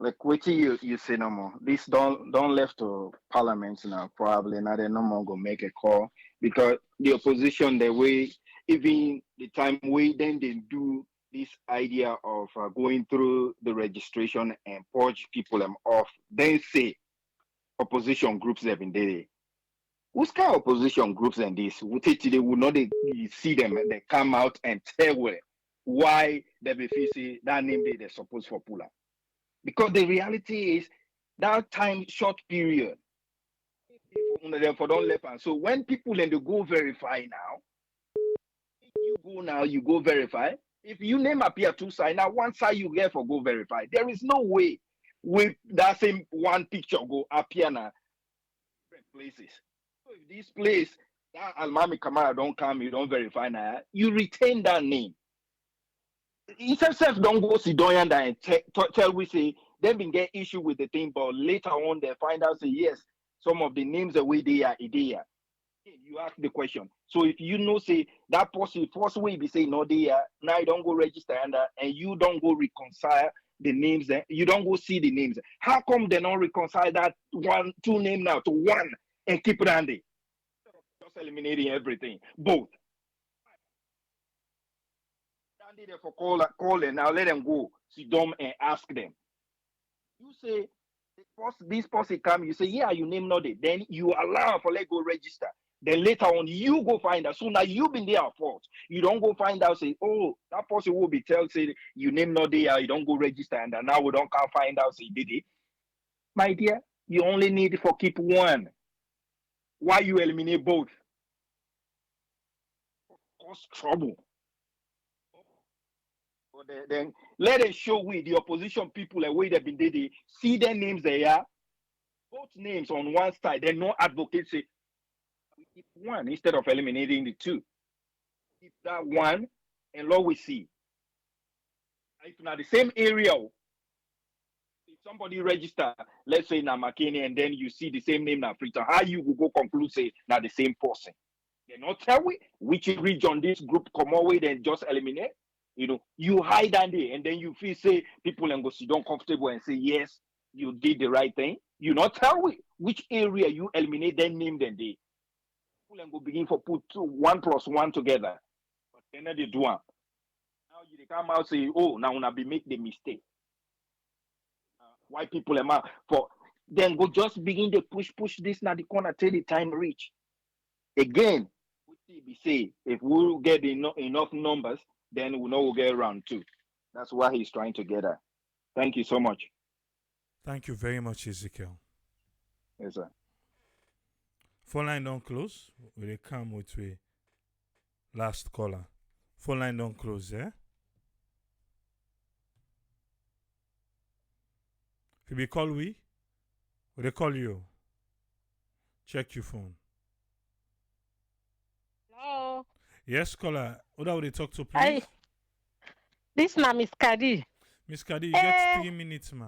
Like what you say no more. This don't left to Parliament now. Probably now they no more go make a call because the opposition the way even the time way then they do this idea of going through the registration and purge people them off. Then say opposition groups have been there. Who's kind of opposition groups and this? They will not you see them and they come out and tell why they be say that name they supposed for pull up. Because the reality is that time short period. Therefore, don't left and so when people and they go verify now, you go verify. If you name appear two side, now one side you get for go verify. There is no way with that same one picture go appear now different places. So if this place that Almami Kamara don't come, you don't verify now, you retain that name. ECSL don't go see down and tell we say they been get issue with the thing, but later on they find out say yes, some of the names the way they are. You ask the question. So if you know say that person first way be say no they are now you don't go register under and you don't go reconcile the names, you don't go see the names. How come they don't reconcile that two name now to one and keep it handy? Just eliminating everything. Both. There for call and now let them go sit down and ask them. You say this person come, you say, yeah, you name not it. Then you allow for let go register. Then later on, you go find out. So now you've been there at fault. You don't go find out, say, oh, that person will be tell, say, you name not there, you don't go register, and now we don't can't find out, say, did it. My dear, you only need for keep one. Why you eliminate both? Cause trouble. Then let it show we the opposition people the way they've been they see their names there. Both names on one side, then no advocate say we keep one instead of eliminating the two. Keep that one and what we see. If now the same area, if somebody register, let's say now McKinney, and then you see the same name now Freetown, how you will go conclude say now the same person? They not tell we which region this group come away then just eliminate. You know, you hide under and then you feel say people and go sit down comfortable and say yes, you did the right thing. You not tell we which area you eliminate then name then they people and go begin for put 1 + 1 together. But then they do one. Now you come out say, oh, now una be make the mistake. Why people am out for then go just begin to push this now the corner till the time reach. Again, we say if we get enough numbers, then we know we'll get round 2. That's why he's trying to get at. Thank you so much. Thank you very much, Ezekiel. Yes, sir. Phone line don't close. We come with the last caller. Phone line don't close, yeah? If we call we call you. Check your phone. Hello. Yes, caller. Who do we talk to, please? Hi. This na Miss Kadi. Miss Kadi, you get 3 minutes, ma.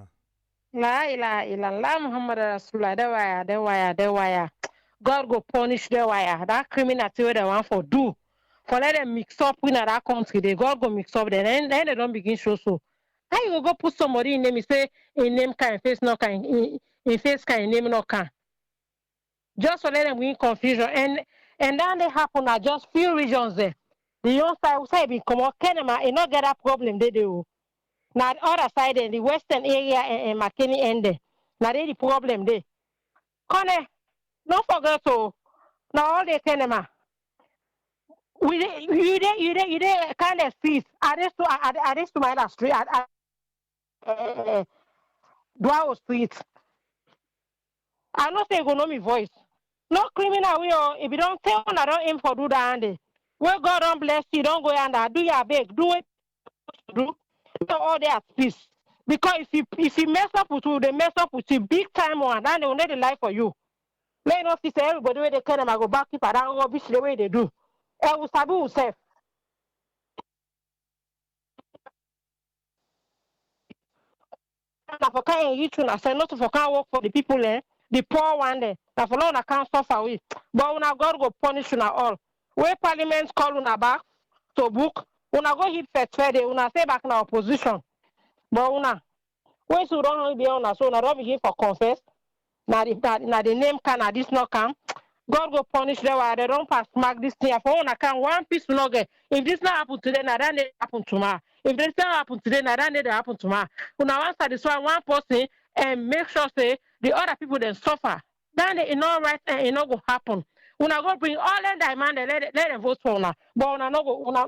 La ilaha illallah Muhammad Rasulullah. The wire. God go punish the wire. That criminal where they want for do. For let them mix up in that country. They God go mix up then they don't begin show so. How you go put somebody in name? You say in name can face no can in face can name no can. Just for let them win confusion and then they happen at just few regions there. The young side say be come out Kenema, e no get that problem they do. Now the other side, the western area and McKinney end there. Now they the problem there. Kone, don't forget to now all the Kenema. You dey kind of street. Are this to my street? Dwao street. I no say economy voice. No criminal we or if you don't tell one, I don't aim for do that. Where God don't bless you, don't go and do your beg. Do it. Do. So all they at peace. Because if you mess up with you, they mess up with you big time one, then they will need a life for you. Let not see everybody where they can go back keep around rubbish the way they do. I will sabi yourself. Na for can you too na say not for can work for the people the poor one there. Na for long can't suffer with. But una God go punish una all. Where Parliament call una back to book, una go hit first Friday, una stay back in opposition. But una when you don't be on so una don't begin for confess. Na the name can na this not come. God go punish them while they don't pass smack this thing. For una can one piece no get. If this not happen today, na that need happen tomorrow. If this not happen today, na that need happen tomorrow. Una want satisfy one person and make sure say the other people then suffer. Then it not right and it not go happen. Una go bring all them demand and let them vote for una. But una no go una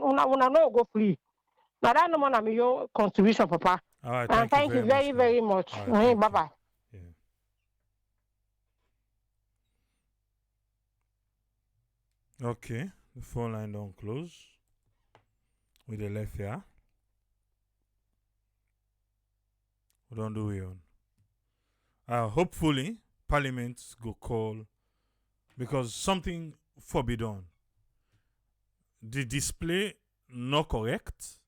no go free. Now that no more na me your contribution, Papa. All right, And thank you very, very much. All right, Bye bye. Yeah. Okay, the phone line don't close. With the left here. We don't do it on. Hopefully, Parliament go call because something forbidden. The display not correct,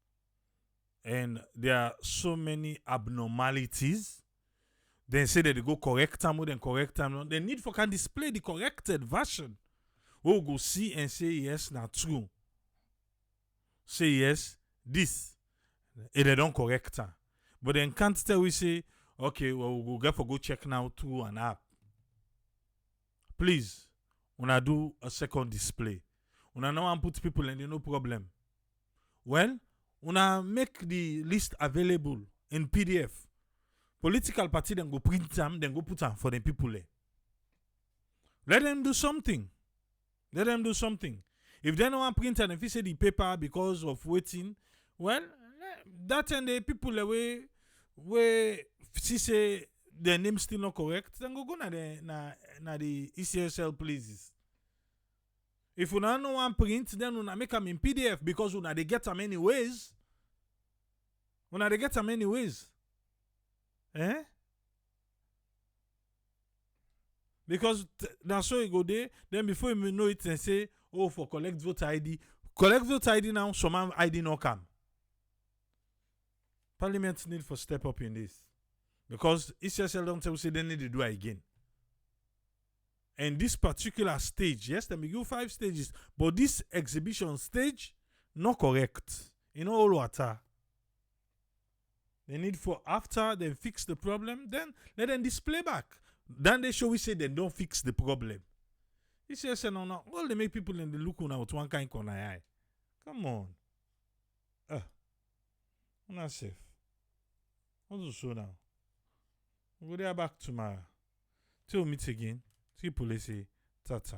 and there are so many abnormalities. They say that they go correct them, then correct them. They need for can display the corrected version. We'll go see and say yes, not true. Say yes, this. And they don't correct her. But then can't tell we say, okay, well, we'll go check now through an app. Please, when I do a second display, when I know I put people in, no problem. Well, when I make the list available in PDF, political party then go print them, then go put them for the people there. Let them do something. Let them do something. If they don't want print and if you say the paper because of waiting, well, that and the people away where see say their name still not correct, then go na the ECSL places. If you don't want print, then you make them in PDF because you they get them anyways. You they get them anyways. Eh? Because that's so you go there, then before you know it and say, oh, for collect vote ID. Collect vote ID now, some ID no come. Parliament need for step up in this. Because ECSL don't tell say they need to do it again. And this particular stage, yes, they may go 5 stages, but this exhibition stage, not correct. In all water. They need for after they fix the problem, then let them display back. Then they show we say they don't fix the problem. ECSL no, all they make people in the look now with one kind of eye. Come on. I'm not safe. What's the show now? We'll go there back tomorrow. Till we meet again. See police. Tata.